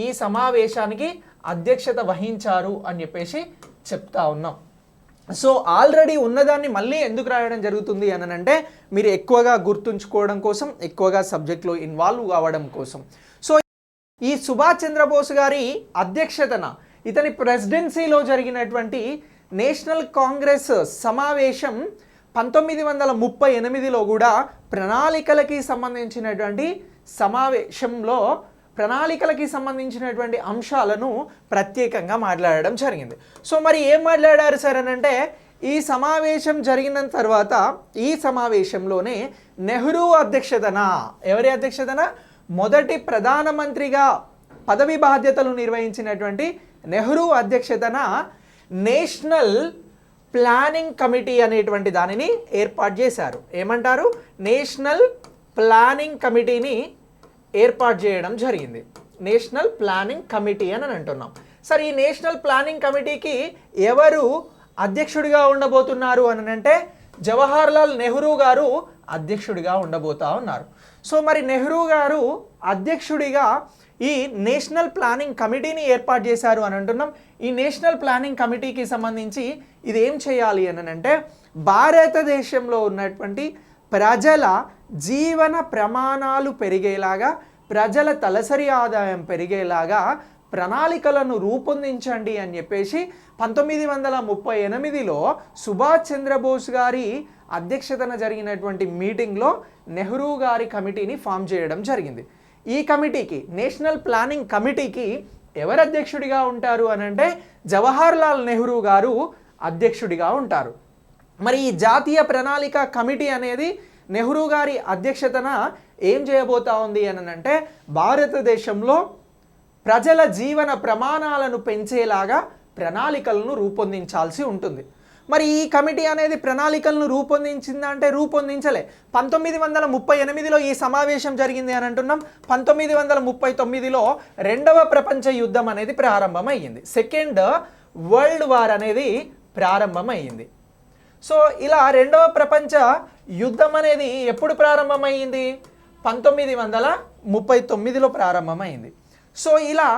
ఈ సమావేశానికి అధ్యక్షత వహించారు అని చెప్పేసి చెప్తా ఉన్నాం. సో ఆల్రెడీ ఉన్నదాన్ని మళ్ళీ ఎందుకు రాయడం జరుగుతుంది అని అంటే మీరు ఎక్కువగా గుర్తుంచుకోవడం కోసం, ఎక్కువగా సబ్జెక్ట్లో ఇన్వాల్వ్ కావడం కోసం. సో ఈ సుభాష్ చంద్రబోస్ గారి అధ్యక్షతన ఇతని ప్రెసిడెన్సీలో జరిగినటువంటి నేషనల్ కాంగ్రెస్ సమావేశం 1938లో కూడా ప్రణాళికలకి సంబంధించినటువంటి సమావేశంలో ప్రణాళికలకి సంబంధించినటువంటి అంశాలను ప్రత్యేకంగా మాట్లాడడం జరిగింది. సో మరి ఏం మాట్లాడారు సార్ అని అంటే ఈ సమావేశం జరిగిన తర్వాత ఈ సమావేశంలోనే నెహ్రూ అధ్యక్షతన, ఎవరి అధ్యక్షతన? మొదటి ప్రధానమంత్రిగా పదవి బాధ్యతలు నిర్వహించినటువంటి నెహ్రూ అధ్యక్షతన నేషనల్ ప్లానింగ్ కమిటీ అనేటువంటి దానిని ఏర్పాటు చేశారు. ఏమంటారు? నేషనల్ ప్లానింగ్ కమిటీని ఏర్పాటు చేయడం జరిగింది. నేషనల్ ప్లానింగ్ కమిటీ అని అంటున్నాం. సరే, ఈ నేషనల్ ప్లానింగ్ కమిటీకి ఎవరు అధ్యక్షుడిగా ఉండబోతున్నారు అని అంటే జవహర్లాల్ నెహ్రూ గారు అధ్యక్షుడిగా ఉండబోతా ఉన్నారు. సో మరి నెహ్రూ గారు అధ్యక్షుడిగా ఈ నేషనల్ ప్లానింగ్ కమిటీని ఏర్పాటు చేశారు అని అంటున్నాం. ఈ నేషనల్ ప్లానింగ్ కమిటీకి సంబంధించి ఇది ఏం చేయాలి అని అంటే భారతదేశంలో ఉన్నటువంటి ప్రజల జీవన ప్రమాణాలు పెరిగేలాగా, ప్రజల తలసరి ఆదాయం పెరిగేలాగా ప్రణాళికలను రూపొందించండి అని చెప్పేసి 1938లో సుభాష్ చంద్రబోస్ గారి అధ్యక్షతన జరిగినటువంటి మీటింగ్లో నెహ్రూ గారి కమిటీని ఫామ్ చేయడం జరిగింది. ఈ కమిటీకి, నేషనల్ ప్లానింగ్ కమిటీకి ఎవరు అధ్యక్షుడిగా ఉంటారు అని అంటే జవహర్లాల్ నెహ్రూ గారు అధ్యక్షుడిగా ఉంటారు. మరి ఈ జాతీయ ప్రణాళిక కమిటీ అనేది నెహ్రూ గారి అధ్యక్షతన ఏం చేయబోతా ఉంది అని అంటే భారతదేశంలో ప్రజల జీవన ప్రమాణాలను పెంచేలాగా ప్రణాళికలను రూపొందించాల్సి ఉంటుంది. మరి ఈ కమిటీ అనేది ప్రణాళికలను రూపొందించిందా అంటే రూపొందించలే. 1938లో ఈ సమావేశం జరిగింది అని అంటున్నాం. 1939లో రెండవ ప్రపంచ యుద్ధం అనేది ప్రారంభమైంది. సెకండ్ వరల్డ్ వార్ అనేది ప్రారంభమైంది. సో ఇలా రెండవ ప్రపంచ యుద్ధం అనేది ఎప్పుడు ప్రారంభమైంది? 1939లో ప్రారంభమైంది. సో ఇలా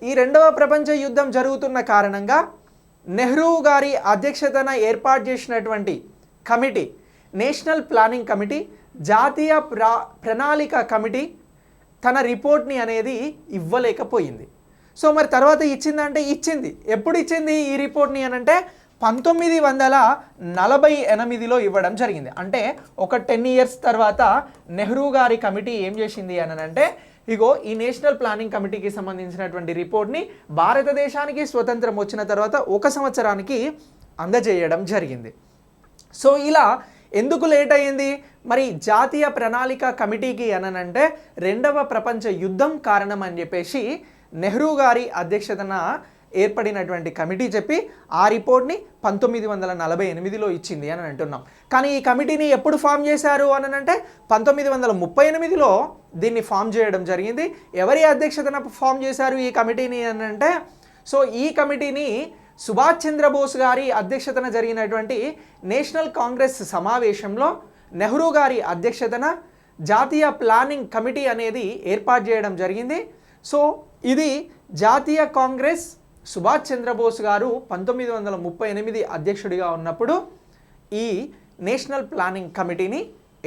ఈ రెండవ ప్రపంచ యుద్ధం జరుగుతున్న కారణంగా నెహ్రూ గారి అధ్యక్షతన ఏర్పాటు చేసినటువంటి కమిటీ, నేషనల్ ప్లానింగ్ కమిటీ, జాతీయ ప్రణాళిక కమిటీ తన రిపోర్ట్ని అనేది ఇవ్వలేకపోయింది. సో మరి తర్వాత ఇచ్చిందంటే ఇచ్చింది. ఎప్పుడు ఇచ్చింది ఈ రిపోర్ట్ని అని అంటే 1948లో ఇవ్వడం జరిగింది. అంటే ఒక 10 years తర్వాత నెహ్రూ గారి కమిటీ ఏం చేసింది అని అంటే ఇగో ఈ నేషనల్ ప్లానింగ్ కమిటీకి సంబంధించినటువంటి రిపోర్ట్ని భారతదేశానికి స్వతంత్రం వచ్చిన తర్వాత 1 సంవత్సరానికి అందజేయడం జరిగింది. సో ఇలా ఎందుకు లేట్ అయ్యింది? మరి జాతీయ ప్రణాళిక కమిటీకి అంటే రెండవ ప్రపంచ యుద్ధం కారణం అని చెప్పేసి నెహ్రూ గారి అధ్యక్షతన ఏర్పడినటువంటి కమిటీ చెప్పి ఆ రిపోర్ట్ని 1948లో ఇచ్చింది అని అంటున్నాం. కానీ ఈ కమిటీని ఎప్పుడు ఫామ్ చేశారు అని అంటే 1938లో దీన్ని ఫామ్ చేయడం జరిగింది. ఎవరి అధ్యక్షతన ఫామ్ చేశారు ఈ కమిటీని అని అంటే సో ఈ కమిటీని సుభాష్ చంద్రబోస్ గారి అధ్యక్షతన జరిగినటువంటి నేషనల్ కాంగ్రెస్ సమావేశంలో నెహ్రూ గారి అధ్యక్షతన జాతీయ ప్లానింగ్ కమిటీ అనేది ఏర్పాటు చేయడం జరిగింది. సో ఇది జాతీయ కాంగ్రెస్ సుభాష్ చంద్రబోస్ గారు 1938 అధ్యక్షుడిగా ఉన్నప్పుడు ఈ నేషనల్ ప్లానింగ్ కమిటీని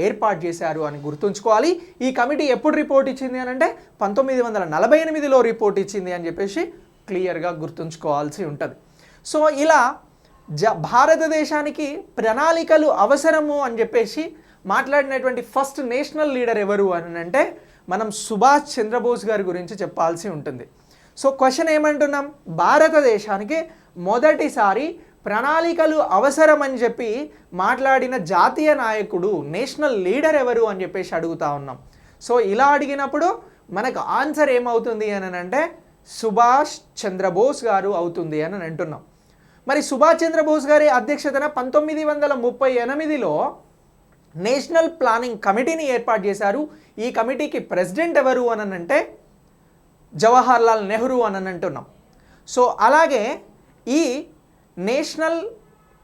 ఏర్పాటు చేశారు అని గుర్తుంచుకోవాలి. ఈ కమిటీ ఎప్పుడు రిపోర్ట్ ఇచ్చింది అని అంటే 1948లో రిపోర్ట్ ఇచ్చింది అని చెప్పేసి క్లియర్గా గుర్తుంచుకోవాల్సి ఉంటుంది. సో ఇలా భారతదేశానికి ప్రణాళికలు అవసరము అని చెప్పేసి మాట్లాడినటువంటి ఫస్ట్ నేషనల్ లీడర్ ఎవరు అని అంటే మనం సుభాష్ చంద్రబోస్ గారి గురించి చెప్పాల్సి ఉంటుంది. సో క్వశ్చన్ ఏమంటున్నాం? భారతదేశానికి మొదటిసారి ప్రణాళికలు అవసరమని చెప్పి మాట్లాడిన జాతీయ నాయకుడు నేషనల్ లీడర్ ఎవరు అని చెప్పేసి అడుగుతా ఉన్నాం. సో ఇలా అడిగినప్పుడు మనకు ఆన్సర్ ఏమవుతుంది అని అంటే సుభాష్ చంద్రబోస్ గారు అవుతుంది అని అంటున్నాం. మరి సుభాష్ చంద్రబోస్ గారి అధ్యక్షతన 1938లో నేషనల్ ప్లానింగ్ కమిటీని ఏర్పాటు చేశారు. ఈ కమిటీకి ప్రెసిడెంట్ ఎవరు అని అంటే జవహర్లాల్ నెహ్రూ అని అంటున్నాం. సో అలాగే ఈ నేషనల్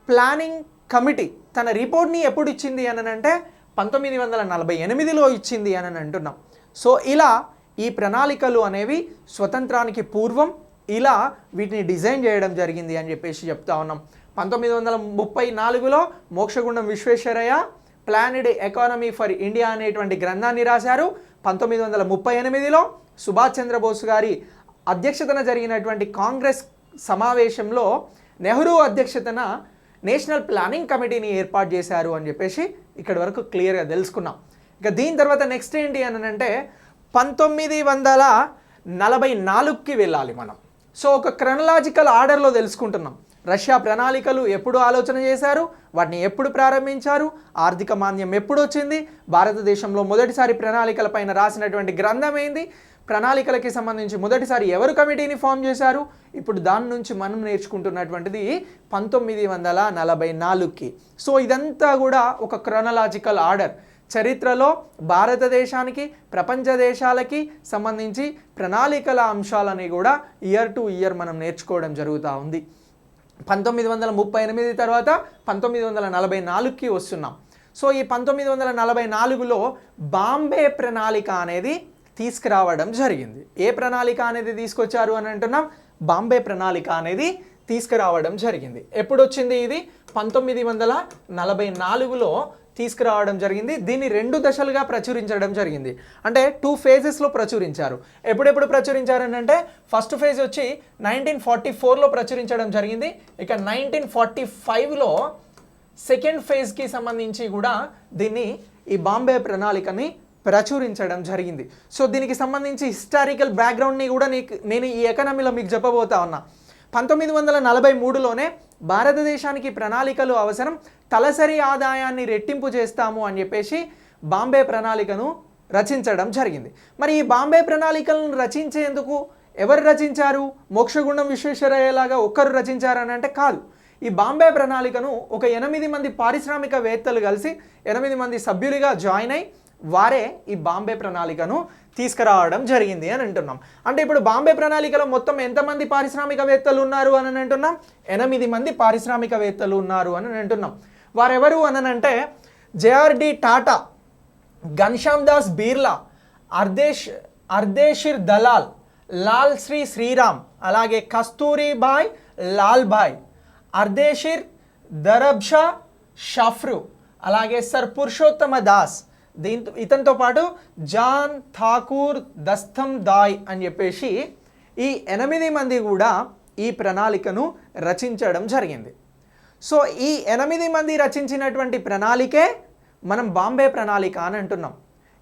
ప్లానింగ్ కమిటీ తన రిపోర్ట్ని ఎప్పుడు ఇచ్చింది అని అంటే 1948లో ఇచ్చింది అని అంటున్నాం. సో ఇలా ఈ ప్రణాళికలు అనేవి స్వతంత్రానికి పూర్వం ఇలా వీటిని డిజైన్ చేయడం జరిగింది అని చెప్పేసి చెప్తా ఉన్నాం. 1934లో Mokshagundam Visvesvaraya planned economy for India అనేటువంటి గ్రంథాన్ని రాశారు. 1938లో సుభాష్ చంద్రబోస్ గారి అధ్యక్షతన జరిగినటువంటి కాంగ్రెస్ సమావేశంలో నెహ్రూ అధ్యక్షతన నేషనల్ ప్లానింగ్ కమిటీని ఏర్పాటు చేశారు అని చెప్పేసి ఇక్కడ వరకు క్లియర్గా తెలుసుకున్నాం. ఇక దీని తర్వాత నెక్స్ట్ ఏంటి అని అంటే 1944కి వెళ్ళాలి మనం. సో ఒక క్రొనలాజికల్ ఆర్డర్లో తెలుసుకుంటున్నాం. రష్యా ప్రణాళికలు ఎప్పుడు ఆలోచన చేశారు, వాటిని ఎప్పుడు ప్రారంభించారు, ఆర్థిక మాంద్యం ఎప్పుడు వచ్చింది, భారతదేశంలో మొదటిసారి ప్రణాళికలపైన రాసినటువంటి గ్రంథం ఏంది, ప్రణాళికలకి సంబంధించి మొదటిసారి ఎవరు కమిటీని ఫామ్ చేశారు, ఇప్పుడు దాని నుంచి మనం నేర్చుకుంటున్నటువంటిది 1944కి. సో ఇదంతా కూడా ఒక క్రొనలాజికల్ ఆర్డర్. చరిత్రలో భారతదేశానికి ప్రపంచ దేశాలకి సంబంధించి ప్రణాళికల అంశాలని కూడా ఇయర్ టు ఇయర్ మనం నేర్చుకోవడం జరుగుతూ ఉంది. 1938 తర్వాత 1944కి వస్తున్నాం. సో ఈ 1944లో బాంబే ప్రణాళిక అనేది తీసుకురావడం జరిగింది. ఏ ప్రణాళిక అనేది తీసుకొచ్చారు అని అంటున్నాం? బాంబే ప్రణాళిక అనేది తీసుకురావడం జరిగింది. ఎప్పుడు వచ్చింది ఇది? 1944లో తీసుకురావడం జరిగింది. దీన్ని 2 దశలుగా ప్రచురించడం జరిగింది. అంటే 2 phases ప్రచురించారు. ఎప్పుడెప్పుడు ప్రచురించారు అంటే ఫస్ట్ ఫేజ్ వచ్చి 1944లో ప్రచురించడం జరిగింది. ఇక 1945లో సెకండ్ ఫేజ్కి సంబంధించి కూడా దీన్ని ఈ బాంబే ప్రణాళికని ప్రచురించడం జరిగింది. సో దీనికి సంబంధించి హిస్టారికల్ బ్యాక్గ్రౌండ్ని కూడా నేను ఈ ఎకనామీలో మీకు చెప్పబోతా ఉన్నా. 1943లోనే భారతదేశానికి ప్రణాళికలు అవసరం, తలసరి ఆదాయాన్ని రెట్టింపు చేస్తాము అని చెప్పేసి బాంబే ప్రణాళికను రచించడం జరిగింది. మరి ఈ బాంబే ప్రణాళికలను రచించేందుకు ఎవరు రచించారు? మోక్షగుండం విశ్వేశ్వరయ్యలాగా ఒక్కరు రచించారని అంటే కాదు. ఈ బాంబే ప్రణాళికను ఒక 8 మంది పారిశ్రామికవేత్తలు కలిసి 8 మంది సభ్యులుగా జాయిన్ అయి వారే ఈ బాంబే ప్రణాళికను తీసుకురావడం జరిగింది అని అంటున్నాం. అంటే ఇప్పుడు బాంబే ప్రణాళికలో మొత్తం ఎంతమంది పారిశ్రామికవేత్తలు ఉన్నారు అని అంటున్నాం? 8 మంది పారిశ్రామికవేత్తలు ఉన్నారు అని అంటున్నాం. వారెవరు అని అంటే జేఆర్డి టాటా, ఘన్శ్యామ్ దాస్ బిర్లా, అర్దేషిర్ దలాల్, లాల్ శ్రీరామ్, అలాగే కస్తూరిబాయ్ లాల్బాయ్, అర్దేషిర్ దరబ్షా షఫ్రు, అలాగే సర్ పురుషోత్తమ దాస్, ఇతనితో పాటు జాన్ ఠాకూర్ దస్తమ్ దాయ్ అని చెప్పేసి ఈ 8 మంది కూడా ఈ ప్రణాళికను రచించడం జరిగింది. సో ఈ 8 మంది రచించినటువంటి ప్రణాళికే మనం బాంబే ప్రణాళిక అని అంటున్నాం.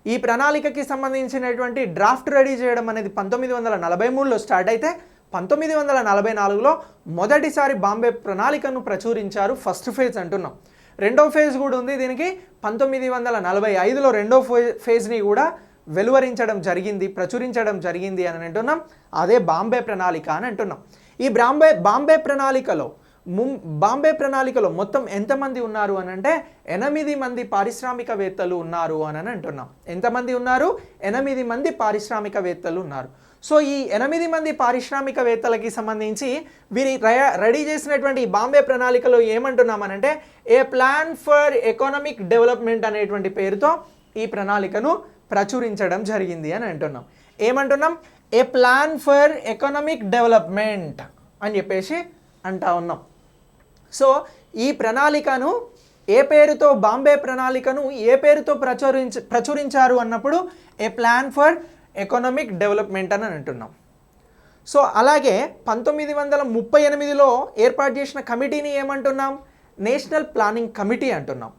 ఈ ప్రణాళికకి సంబంధించినటువంటి డ్రాఫ్ట్ రెడీ చేయడం అనేది 1943లో స్టార్ట్ అయితే 1944లో మొదటిసారి బాంబే ప్రణాళికను ప్రచురించారు. ఫస్ట్ ఫేజ్ అంటున్నాం. రెండో ఫేజ్ కూడా ఉంది దీనికి. 1945లో రెండో ఫేజ్ని కూడా వెలువరించడం జరిగింది, ప్రచురించడం జరిగింది అని అంటున్నాం. అదే బాంబే ప్రణాళిక అని అంటున్నాం. ఈ బాంబే ప్రణాళికలో మొత్తం ఎంతమంది ఉన్నారు అని అంటే 8 మంది పారిశ్రామికవేత్తలు ఉన్నారు అని అంటున్నాం. ఎంతమంది ఉన్నారు? 8 మంది పారిశ్రామికవేత్తలు ఉన్నారు. సో ఈ 8 మంది పారిశ్రామికవేత్తలకి సంబంధించి వీరి రెడీ చేసినటువంటి బాంబే ప్రణాళికలో ఏమంటున్నామనంటే ఏ ప్లాన్ ఫర్ ఎకనామిక్ డెవలప్మెంట్ అనేటువంటి పేరుతో ఈ ప్రణాళికను ప్రచురించడం జరిగింది అని అంటున్నాం. ఏమంటున్నాం? ఏ ప్లాన్ ఫర్ ఎకనామిక్ డెవలప్మెంట్ అని చెప్పేసి అంటా ఉన్నాం. సో ఈ ప్రణాళికను ఏ పేరుతో, బాంబే ప్రణాళికను ఏ పేరుతో ప్రచురించారు అన్నప్పుడు ఏ ప్లాన్ ఫర్ ఎకనామిక్ డెవలప్మెంట్ అని అంటున్నాం. సో అలాగే 1938లో ఏర్పాటు చేసిన కమిటీని ఏమంటున్నాం? నేషనల్ ప్లానింగ్ కమిటీ అంటున్నాం.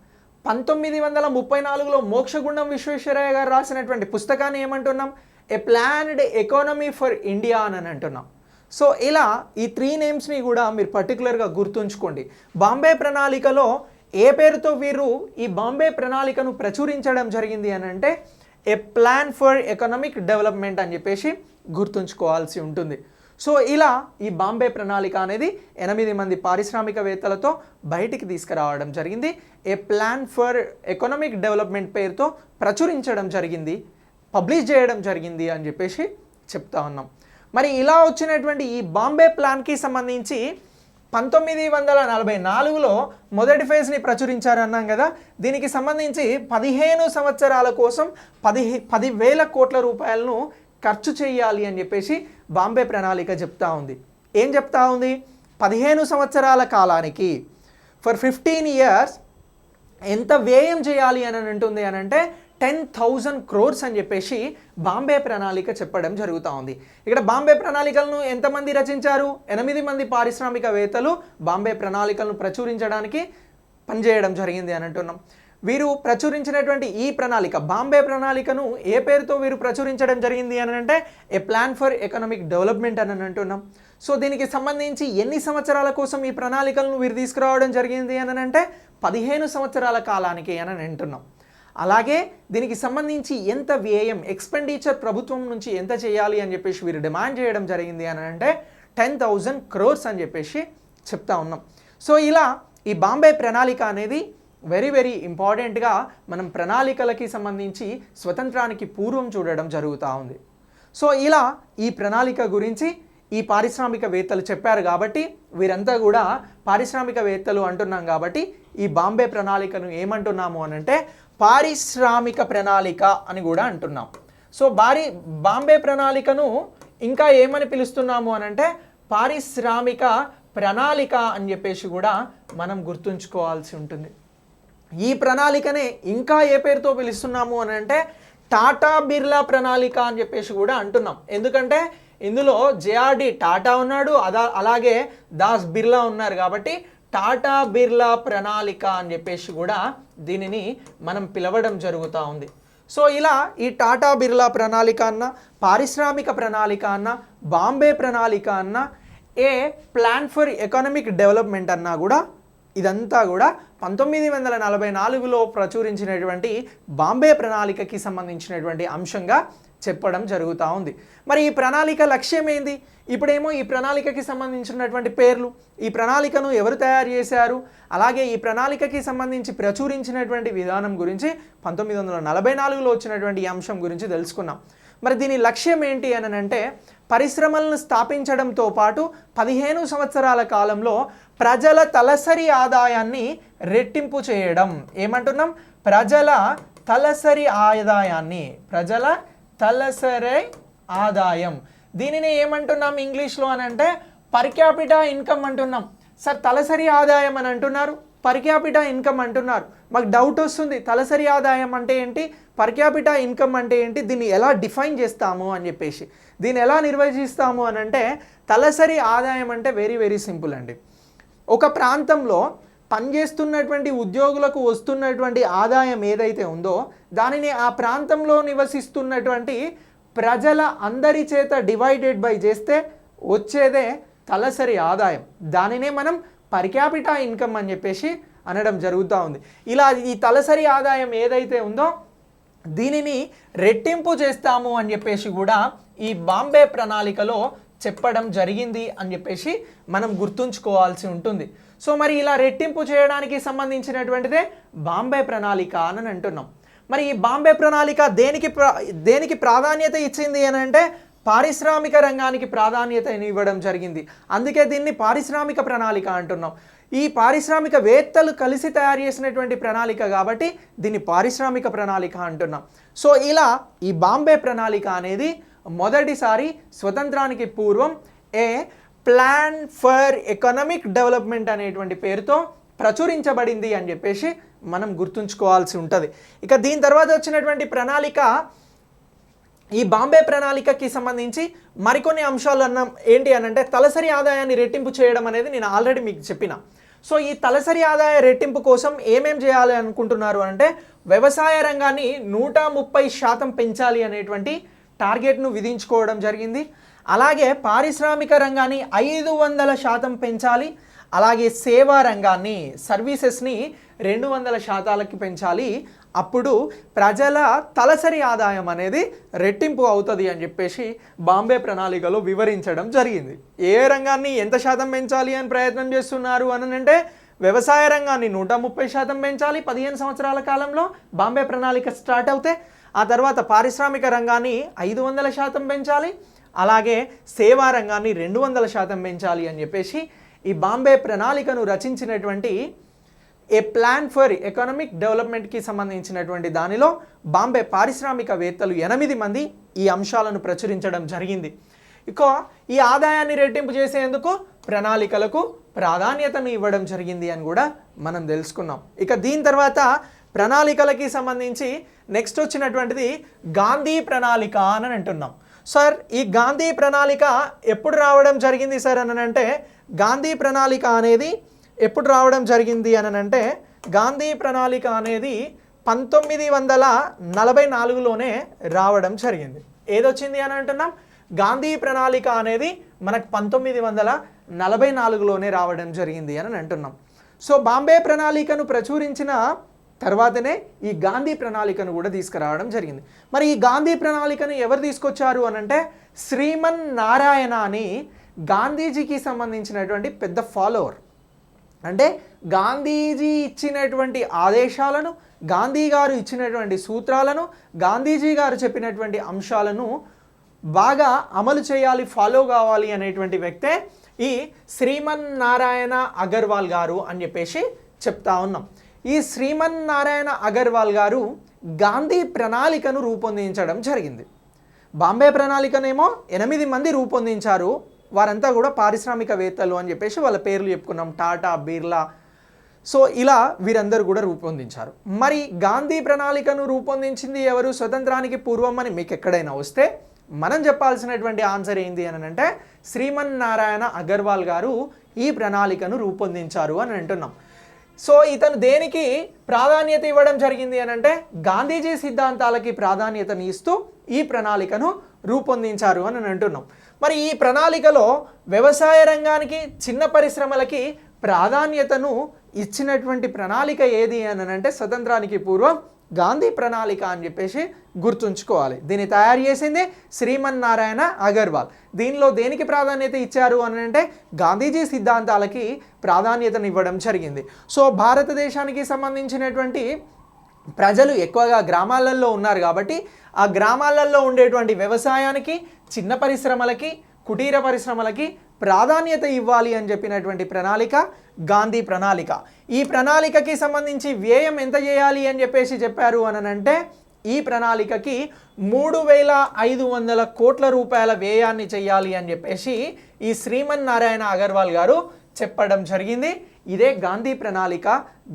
1934లో మోక్షగుండం విశ్వేశ్వరయ్య గారు రాసినటువంటి పుస్తకాన్ని ఏమంటున్నాం? ఏ ప్లాన్డ్ ఎకానమీ ఫర్ ఇండియా అని అంటున్నాం. సో ఇలా ఈ 3 నేమ్స్ని కూడా మీరు పర్టికులర్గా గుర్తుంచుకోండి. బాంబే ప్రణాళికలో ఏ పేరుతో వీరు ఈ బాంబే ప్రణాళికను ప్రచురించడం జరిగింది అని అంటే ఏ ప్లాన్ ఫర్ ఎకనామిక్ డెవలప్మెంట్ అని చెప్పేసి గుర్తుంచుకోవాల్సి ఉంటుంది. సో ఇలా ఈ బాంబే ప్రణాళిక అనేది 8 మంది పారిశ్రామికవేత్తలతో బయటికి తీసుకురావడం జరిగింది. ఏ ప్లాన్ ఫర్ ఎకనామిక్ డెవలప్మెంట్ పేరుతో ప్రచురించడం జరిగింది, పబ్లిష్ చేయడం జరిగింది అని చెప్పేసి చెప్తా ఉన్నాం. మరి ఇలా వచ్చినటువంటి ఈ బాంబే ప్లాన్కి సంబంధించి 1944లో మొదటి ఫేజ్ని ప్రచురించారన్నాం కదా. దీనికి సంబంధించి 15 సంవత్సరాల కోసం 10,000 కోట్ల రూపాయలను ఖర్చు చేయాలి అని చెప్పేసి బాంబే ప్రణాళిక చెప్తా ఉంది. ఏం చెప్తా ఉంది? 15 సంవత్సరాల కాలానికి ఫర్ 15 years ఎంత వ్యయం చేయాలి అని అంటుంది అని అంటే 10,000 crores అని చెప్పేసి బాంబే ప్రణాళిక చెప్పడం జరుగుతూ ఉంది. ఇక్కడ బాంబే ప్రణాళికలను ఎంతమంది రచించారు? 8 మంది పారిశ్రామికవేత్తలు బాంబే ప్రణాళికలను ప్రచురించడానికి పనిచేయడం జరిగింది అని అంటున్నాం. వీరు ప్రచురించినటువంటి ఈ ప్రణాళిక, బాంబే ప్రణాళికను ఏ పేరుతో వీరు ప్రచురించడం జరిగింది అని అంటే ఏ ప్లాన్ ఫర్ ఎకనామిక్ డెవలప్మెంట్ అని అంటున్నాం. సో దీనికి సంబంధించి ఎన్ని సంవత్సరాల కోసం ఈ ప్రణాళికలను వీరు తీసుకురావడం జరిగింది అని అంటే 15 సంవత్సరాల కాలానికి అని అంటున్నాం. అలాగే దీనికి సంబంధించి ఎంత వ్యయం, ఎక్స్పెండిచర్ ప్రభుత్వం నుంచి ఎంత చేయాలి అని చెప్పేసి వీరు డిమాండ్ చేయడం జరిగింది అని అంటే 10,000 crores అని చెప్పేసి చెప్తా ఉన్నాం. సో ఇలా ఈ బాంబే ప్రణాళిక అనేది వెరీ వెరీ ఇంపార్టెంట్గా మనం ప్రణాళికలకి సంబంధించి స్వతంత్రానికి పూర్వం చూడడం జరుగుతూ ఉంది. సో ఇలా ఈ ప్రణాళిక గురించి ఈ పారిశ్రామికవేత్తలు చెప్పారు కాబట్టి వీరంతా కూడా పారిశ్రామికవేత్తలు అంటున్నాం కాబట్టి ఈ బాంబే ప్రణాళికను ఏమంటున్నాము అని అంటే పారిశ్రామిక ప్రణాళిక అని కూడా అంటున్నాం. సో బాంబే ప్రణాళికను ఇంకా ఏమని పిలుస్తున్నాము అని అంటే పారిశ్రామిక ప్రణాళిక అని చెప్పేసి కూడా మనం గుర్తుంచుకోవాల్సి ఉంటుంది. ఈ ప్రణాళికనే ఇంకా ఏ పేరుతో పిలుస్తున్నాము అని అంటే టాటా బిర్లా ప్రణాళిక అని చెప్పేసి కూడా అంటున్నాం. ఎందుకంటే ఇందులో జేఆర్డి టాటా ఉన్నాడు, అలాగే దాస్ బిర్లా ఉన్నారు కాబట్టి టాటా బిర్లా ప్రణాళిక అని చెప్పేసి కూడా దీనిని మనం పిలవడం జరుగుతూ ఉంది. సో ఇలా ఈ టాటా బిర్లా ప్రణాళిక అన్న, పారిశ్రామిక ప్రణాళిక అన్న, బాంబే ప్రణాళిక అన్న, ఏ ప్లాన్ ఫర్ ఎకనామిక్ డెవలప్మెంట్ అన్నా కూడా ఇదంతా కూడా 1944లో ప్రచురించినటువంటి బాంబే ప్రణాళికకి సంబంధించినటువంటి అంశంగా చెప్పడం జరుగుతూ ఉంది. మరి ఈ ప్రణాళిక లక్ష్యం ఏంది? ఇప్పుడేమో ఈ ప్రణాళికకి సంబంధించినటువంటి పేర్లు, ఈ ప్రణాళికను ఎవరు తయారు చేశారు, అలాగే ఈ ప్రణాళికకి సంబంధించి ప్రచురించినటువంటి విధానం గురించి 1944లో వచ్చినటువంటి ఈ అంశం గురించి తెలుసుకున్నాం. మరి దీని లక్ష్యం ఏంటి అని అంటే పరిశ్రమలను స్థాపించడంతో పాటు 15 సంవత్సరాల కాలంలో ప్రజల తలసరి ఆదాయాన్ని రెట్టింపు చేయడం. ఏమంటున్నాం? ప్రజల తలసరి ఆదాయం. దీనిని ఏమంటున్నాం ఇంగ్లీష్లో అని అంటే పర్ క్యాపిటా ఇన్కమ్ అంటున్నాం. సార్ తలసరి ఆదాయం అని అంటున్నారు, పర్ క్యాపిటా ఇన్కమ్ అంటున్నారు. మాకు డౌట్ వస్తుంది, తలసరి ఆదాయం అంటే ఏంటి, పర్ క్యాపిటా ఇన్కమ్ అంటే ఏంటి, దీన్ని ఎలా డిఫైన్ చేస్తాము అని చెప్పేసి. దీన్ని ఎలా నిర్వచిస్తాము అని అంటే తలసరి ఆదాయం అంటే వెరీ వెరీ సింపుల్ అండి. ఒక ప్రాంతంలో పనిచేస్తున్నటువంటి ఉద్యోగులకు వస్తున్నటువంటి ఆదాయం ఏదైతే ఉందో దానిని ఆ ప్రాంతంలో నివసిస్తున్నటువంటి ప్రజల అందరి చేత డివైడెడ్ బై చేస్తే వచ్చేదే తలసరి ఆదాయం. దానినే మనం పర్ క్యాపిటా ఇన్కమ్ అని చెప్పేసి అనడం జరుగుతూ ఉంది. ఇలా ఈ తలసరి ఆదాయం ఏదైతే ఉందో దీనిని రెట్టింపు చేస్తాము అని చెప్పేసి కూడా ఈ బాంబే ప్రణాళికలో చెప్పడం జరిగింది అని చెప్పేసి మనం గుర్తుంచుకోవాల్సి ఉంటుంది. సో మరి ఇలా రెట్టింపు చేయడానికి సంబంధించినటువంటిదే బాంబే ప్రణాళిక అని అంటున్నాం. మరి ఈ బాంబే ప్రణాళిక దేనికి ప్రాధాన్యత ఇచ్చింది అని అంటే పారిశ్రామిక రంగానికి ప్రాధాన్యత ఇవ్వడం జరిగింది. అందుకే దీన్ని పారిశ్రామిక ప్రణాళిక అంటున్నాం. ఈ పారిశ్రామికవేత్తలు కలిసి తయారు చేసినటువంటి ప్రణాళిక కాబట్టి దీన్ని పారిశ్రామిక ప్రణాళిక అంటున్నాం. సో ఇలా ఈ బాంబే ప్రణాళిక అనేది మొదటిసారి స్వతంత్రానికి పూర్వం ఏ ప్లాన్ ఫర్ ఎకనామిక్ డెవలప్మెంట్ అనేటువంటి పేరుతో ప్రచురించబడింది అని చెప్పేసి మనం గుర్తుంచుకోవాల్సి ఉంటుంది. ఇక దీని తర్వాత వచ్చినటువంటి ప్రణాళిక, ఈ బాంబే ప్రణాళికకి సంబంధించి మరికొన్ని అంశాలు ఏంటి అని అంటే తలసరి ఆదాయాన్ని రెట్టింపు చేయడం అనేది నేను ఆల్రెడీ మీకు చెప్పిన. సో ఈ తలసరి ఆదాయ రెట్టింపు కోసం ఏమేం చేయాలి అనుకుంటున్నారు అంటే వ్యవసాయ రంగాన్ని 130% పెంచాలి అనేటువంటి టార్గెట్ను విధించుకోవడం జరిగింది. అలాగే పారిశ్రామిక రంగాన్ని 500% పెంచాలి. అలాగే సేవా రంగాన్ని, సర్వీసెస్ని 200%కి పెంచాలి. అప్పుడు ప్రజల తలసరి ఆదాయం అనేది రెట్టింపు అవుతుంది అని చెప్పేసి బాంబే ప్రణాళికలో వివరించడం జరిగింది. ఏ రంగాన్ని ఎంత శాతం పెంచాలి అని ప్రయత్నం చేస్తున్నారు అని అంటే వ్యవసాయ రంగాన్ని 130% పెంచాలి 15 సంవత్సరాల కాలంలో బాంబే ప్రణాళిక స్టార్ట్ అవుతే. ఆ తర్వాత పారిశ్రామిక రంగాన్ని 500% పెంచాలి. అలాగే సేవా రంగాన్ని 200% పెంచాలి అని చెప్పేసి ఈ బాంబే ప్రణాళికను రచించినటువంటి ఏ ప్లాన్ ఫర్ ఎకనామిక్ డెవలప్మెంట్కి సంబంధించినటువంటి దానిలో బాంబే పారిశ్రామికవేత్తలు 8 మంది ఈ అంశాలను ప్రచురించడం జరిగింది. ఇక ఈ ఆదాయాన్ని రెట్టింపు చేసేందుకు ప్రణాళికలకు ప్రాధాన్యతను ఇవ్వడం జరిగింది అని కూడా మనం తెలుసుకున్నాం. ఇక దీని తర్వాత ప్రణాళికలకి సంబంధించి నెక్స్ట్ వచ్చినటువంటిది గాంధీ ప్రణాళిక అని అంటున్నాం. సార్ ఈ గాంధీ ప్రణాళిక ఎప్పుడు రావడం జరిగింది సార్ అని అంటే గాంధీ ప్రణాళిక అనేది ఎప్పుడు రావడం జరిగింది అని అంటే గాంధీ ప్రణాళిక అనేది 1944లోనే రావడం జరిగింది. ఏదొచ్చింది అని అంటున్నాం, గాంధీ ప్రణాళిక అనేది మనకు 1944లోనే రావడం జరిగింది అని అంటున్నాం. సో బాంబే ప్రణాళికను ప్రచురించిన తర్వాతనే ఈ గాంధీ ప్రణాళికను కూడా తీసుకురావడం జరిగింది. మరి ఈ గాంధీ ప్రణాళికను ఎవరు తీసుకొచ్చారు అని అంటే శ్రీమన్ నారాయణ అని గాంధీజీకి సంబంధించినటువంటి పెద్ద ఫాలోవర్. అంటే గాంధీజీ ఇచ్చినటువంటి ఆదేశాలను, గాంధీ గారు ఇచ్చినటువంటి సూత్రాలను, గాంధీజీ గారు చెప్పినటువంటి అంశాలను బాగా అమలు చేయాలి, ఫాలో కావాలి అనేటువంటి వ్యక్తే ఈ శ్రీమన్ నారాయణ అగర్వాల్ గారు అని చెప్పేసి చెప్తా ఉన్నాం. ఈ శ్రీమన్ నారాయణ అగర్వాల్ గారు గాంధీ ప్రణాళికను రూపొందించడం జరిగింది. బాంబే ప్రణాళికనేమో 8 మంది రూపొందించారు. వారంతా కూడా పారిశ్రామికవేత్తలు అని చెప్పేసి వాళ్ళ పేర్లు చెప్పుకున్నాం, టాటా, బిర్లా. సో ఇలా వీరందరూ కూడా రూపొందించారు. మరి గాంధీ ప్రణాళికను రూపొందించింది ఎవరు స్వతంత్రానికి పూర్వం అని మీకు ఎక్కడైనా వస్తే మనం చెప్పాల్సినటువంటి ఆన్సర్ ఏంటి అని అంటే శ్రీమన్ నారాయణ అగర్వాల్ గారు ఈ ప్రణాళికను రూపొందించారు అని అంటున్నాం. సో ఇతను దేనికి ప్రాధాన్యత ఇవ్వడం జరిగింది అని అంటే గాంధీజీ సిద్ధాంతాలకి ప్రాధాన్యతని ఇస్తూ ఈ ప్రణాళికను రూపొందించారు అని అంటున్నాం. మరి ఈ ప్రణాళికలో వ్యవసాయ రంగానికి, చిన్న పరిశ్రమలకి ప్రాధాన్యతను ఇచ్చినటువంటి ప్రణాళిక ఏది అని అంటే స్వతంత్రానికి పూర్వం గాంధీ ప్రణాళిక అని చెప్పేసి గుర్తుంచుకోవాలి. దీన్ని తయారు చేసింది శ్రీమన్నారాయణ అగర్వాల్. దీనిలో దేనికి ప్రాధాన్యత ఇచ్చారు అని అంటే గాంధీజీ సిద్ధాంతాలకి ప్రాధాన్యతను ఇవ్వడం జరిగింది. సో భారతదేశానికి సంబంధించినటువంటి ప్రజలు ఎక్కువగా గ్రామాలలో ఉన్నారు కాబట్టి ఆ గ్రామాలలో ఉండేటువంటి వ్యవసాయానికి, చిన్న పరిశ్రమలకి, కుటీర పరిశ్రమలకి ప్రాధాన్యత ఇవ్వాలి అని చెప్పినటువంటి ప్రణాళిక గాంధీ ప్రణాళిక. ఈ ప్రణాళికకి సంబంధించి వ్యయం ఎంత చేయాలి అని చెప్పేసి చెప్పారు అని అంటే ఈ ప్రణాళికకి 3,500 కోట్ల రూపాయల వ్యయాన్ని చేయాలి అని చెప్పేసి ఈ శ్రీమన్నారాయణ అగర్వాల్ గారు చెప్పడం జరిగింది. ఇదే గాంధీ ప్రణాళిక,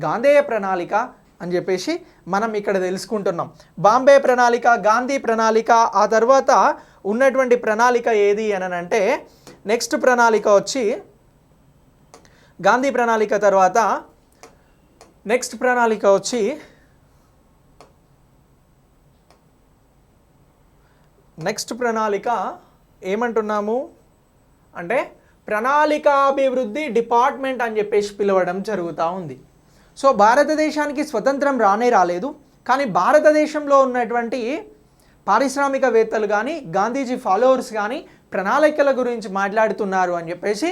గాంధేయ ప్రణాళిక అని చెప్పేసి మనం ఇక్కడ తెలుసుకుంటున్నాం. బాంబే ప్రణాళిక, గాంధీ ప్రణాళిక, ఆ తర్వాత ఉన్నటువంటి ప్రణాళిక ఏది అని అంటే నెక్స్ట్ ప్రణాళిక వచ్చి గాంధీ ప్రణాళిక తర్వాత నెక్స్ట్ ప్రణాళిక వచ్చి ఏమంటున్నాము అంటే ప్రణాళికాభివృద్ధి డిపార్ట్మెంట్ అని చెప్పేసి పిలవడం జరుగుతూ ఉంది. సో భారతదేశానికి స్వతంత్రం రాలేదు, కానీ భారతదేశంలో ఉన్నటువంటి పారిశ్రామికవేత్తలు కానీ గాంధీజీ ఫాలోవర్స్ కానీ ప్రణాళికల గురించి మాట్లాడుతున్నారు అని చెప్పేసి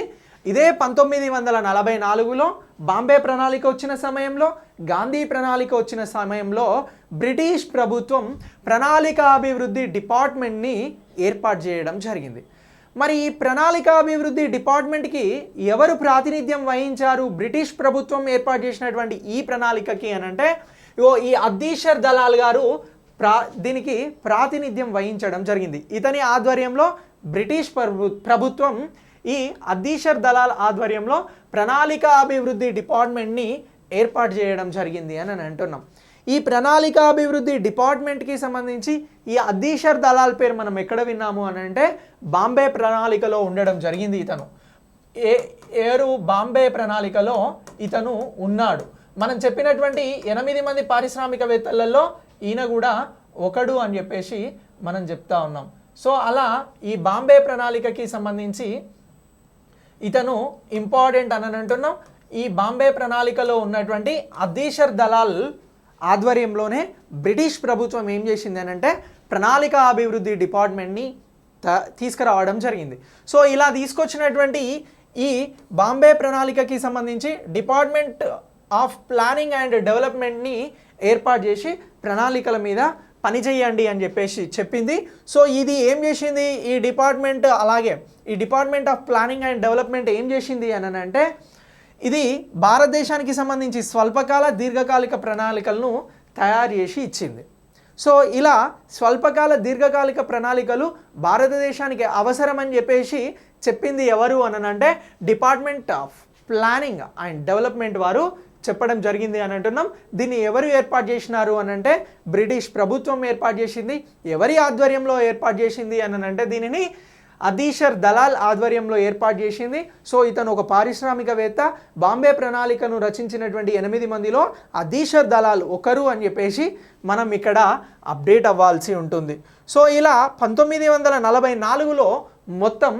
ఇదే 1944లో బాంబే ప్రణాళిక వచ్చిన సమయంలో, గాంధీ ప్రణాళిక వచ్చిన సమయంలో బ్రిటిష్ ప్రభుత్వం ప్రణాళికాభివృద్ధి డిపార్ట్మెంట్ని ఏర్పాటు చేయడం జరిగింది. మరి ఈ ప్రణాళికాభివృద్ధి డిపార్ట్మెంట్కి ఎవరు ప్రాతినిధ్యం వహించారు బ్రిటిష్ ప్రభుత్వం ఏర్పాటు చేసినటువంటి ఈ ప్రణాళికకి అని అంటే ఈ అద్దీషర్ దలాల్ గారు దీనికి ప్రాతినిధ్యం వహించడం జరిగింది. ఇతని ఆధ్వర్యంలో బ్రిటిష్ ప్రభుత్వం ఈ అద్దీషర్ దలాల్ ఆధ్వర్యంలో ప్రణాళిక అభివృద్ధి డిపార్ట్మెంట్ని ఏర్పాటు చేయడం జరిగింది అని అంటున్నాం. ఈ ప్రణాళిక అభివృద్ధి డిపార్ట్మెంట్కి సంబంధించి ఈ అద్దీషర్ దలాల్ పేరు మనం ఎక్కడ విన్నాము అని అంటే బాంబే ప్రణాళికలో ఉండడం జరిగింది. ఇతను బాంబే ప్రణాళికలో ఇతను ఉన్నాడు. మనం చెప్పినటువంటి 8 మంది పారిశ్రామికవేత్తలలో ఈయన కూడా ఒకడు అని చెప్పేసి మనం చెప్తా ఉన్నాం. సో అలా ఈ బాంబే ప్రణాళికకి సంబంధించి ఇతను ఇంపార్టెంట్ అని అంటున్నాం. ఈ బాంబే ప్రణాళికలో ఉన్నటువంటి అద్దీషర్ దలాల్ ఆధ్వర్యంలోనే బ్రిటిష్ ప్రభుత్వం ఏం చేసింది అని అంటే ప్రణాళిక అభివృద్ధి డిపార్ట్మెంట్ని తీసుకురావడం జరిగింది. సో ఇలా తీసుకొచ్చినటువంటి ఈ బాంబే ప్రణాళికకి సంబంధించి డిపార్ట్మెంట్ ఆఫ్ ప్లానింగ్ అండ్ డెవలప్మెంట్ని ఏర్పాటు చేసి ప్రణాళికల మీద పనిచేయండి అని చెప్పేసి చెప్పింది. సో ఇది ఏం చేసింది ఈ డిపార్ట్మెంట్, అలాగే ఈ department of planning and development ఏం చేసింది అని అంటే ఇది భారతదేశానికి సంబంధించి స్వల్పకాల దీర్ఘకాలిక ప్రణాళికలను తయారు చేసి ఇచ్చింది. సో ఇలా స్వల్పకాల దీర్ఘకాలిక ప్రణాళికలు భారతదేశానికి అవసరమని చెప్పేసి చెప్పింది ఎవరు అని అంటే department of planning and development వారు చెప్పడం జరిగింది అని అంటున్నాం. దీన్ని ఎవరు ఏర్పాటు చేసినారు అని అంటే బ్రిటిష్ ప్రభుత్వం ఏర్పాటు చేసింది. ఎవరి ఆధ్వర్యంలో ఏర్పాటు చేసింది అని అంటే దీనిని అద్దీషర్ దలాల్ ఆధ్వర్యంలో ఏర్పాటు చేసింది. సో ఇతను ఒక పారిశ్రామికవేత్త. బాంబే ప్రణాళికను రచించినటువంటి 8 మందిలో అద్దీషర్ దలాల్ ఒకరు అని చెప్పేసి మనం ఇక్కడ అప్డేట్ అవ్వాల్సి ఉంటుంది. సో ఇలా 1944లో మొత్తం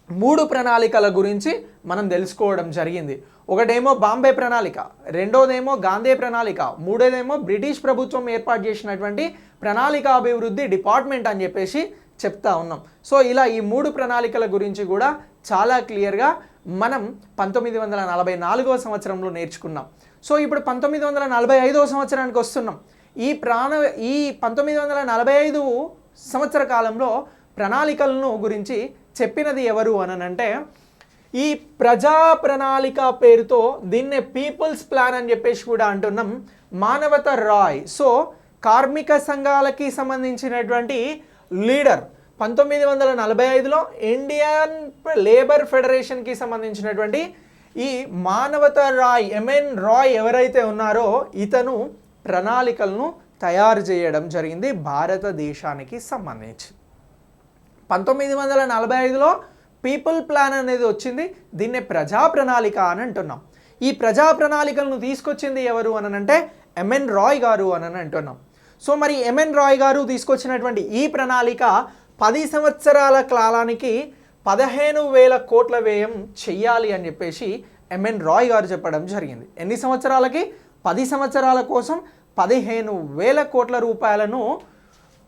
3 ప్రణాళికల గురించి మనం తెలుసుకోవడం జరిగింది. ఒకటేమో బాంబే ప్రణాళిక, రెండోదేమో గాంధీ ప్రణాళిక, మూడోదేమో బ్రిటిష్ ప్రభుత్వం ఏర్పాటు చేసినటువంటి ప్రణాళిక అభివృద్ధి డిపార్ట్మెంట్ అని చెప్పేసి చెప్తా ఉన్నాం. సో ఇలా ఈ 3 ప్రణాళికల గురించి కూడా చాలా క్లియర్గా మనం 1944వ సంవత్సరంలో నేర్చుకున్నాం. సో ఇప్పుడు 1945వ సంవత్సరానికి వస్తున్నాం. ఈ 1945 సంవత్సర కాలంలో ప్రణాళికలను గురించి చెప్పినది ఎవరు అని అంటే ఈ ప్రజా ప్రణాళిక పేరుతో దీన్నే పీపుల్స్ ప్లాన్ అని చెప్పేసి కూడా అంటున్నాం మానవత రాయ్. సో కార్మిక సంఘాలకి సంబంధించినటువంటి లీడర్ 1945లో ఇండియన్ లేబర్ ఫెడరేషన్కి సంబంధించినటువంటి ఈ మానవత రాయ్, ఎంఎన్ రాయ్ ఎవరైతే ఉన్నారో ఇతను ప్రణాళికలను తయారు చేయడం జరిగింది భారతదేశానికి సంబంధించి. 1945లో పీపుల్ ప్లాన్ అనేది వచ్చింది. దీన్నే ప్రజా ప్రణాళిక అని అంటున్నాం. ఈ ప్రజా ప్రణాళికలను తీసుకొచ్చింది ఎవరు అని అంటే ఎంఎన్ రాయ్ గారు అని అంటున్నాం. సో మరి ఎంఎన్ రాయ్ గారు తీసుకొచ్చినటువంటి ఈ ప్రణాళిక 10 సంవత్సరాల కాలానికి 15,000 కోట్ల వ్యయం చెయ్యాలి అని చెప్పేసి ఎంఎన్ రాయ్ గారు చెప్పడం జరిగింది. ఎన్ని సంవత్సరాలకి? 10 సంవత్సరాల కోసం 15,000 కోట్ల రూపాయలను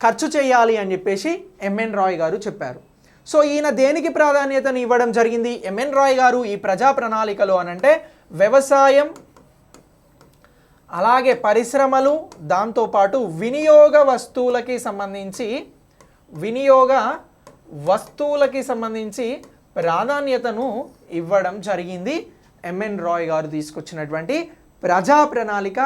ఖర్చు చేయాలి అని చెప్పేసి ఎంఎన్ రాయ్ గారు చెప్పారు. సో ఈయన దేనికి ప్రాధాన్యతను ఇవ్వడం జరిగింది ఎంఎన్ రాయ్ గారు ఈ ప్రజా ప్రణాళికలో అనంటే వ్యవసాయం, అలాగే పరిశ్రమలు, దాంతోపాటు వినియోగ వస్తువులకి సంబంధించి ప్రాధాన్యతను ఇవ్వడం జరిగింది. ఎంఎన్ రాయ్ గారు తీసుకొచ్చినటువంటి ప్రజా ప్రణాళిక,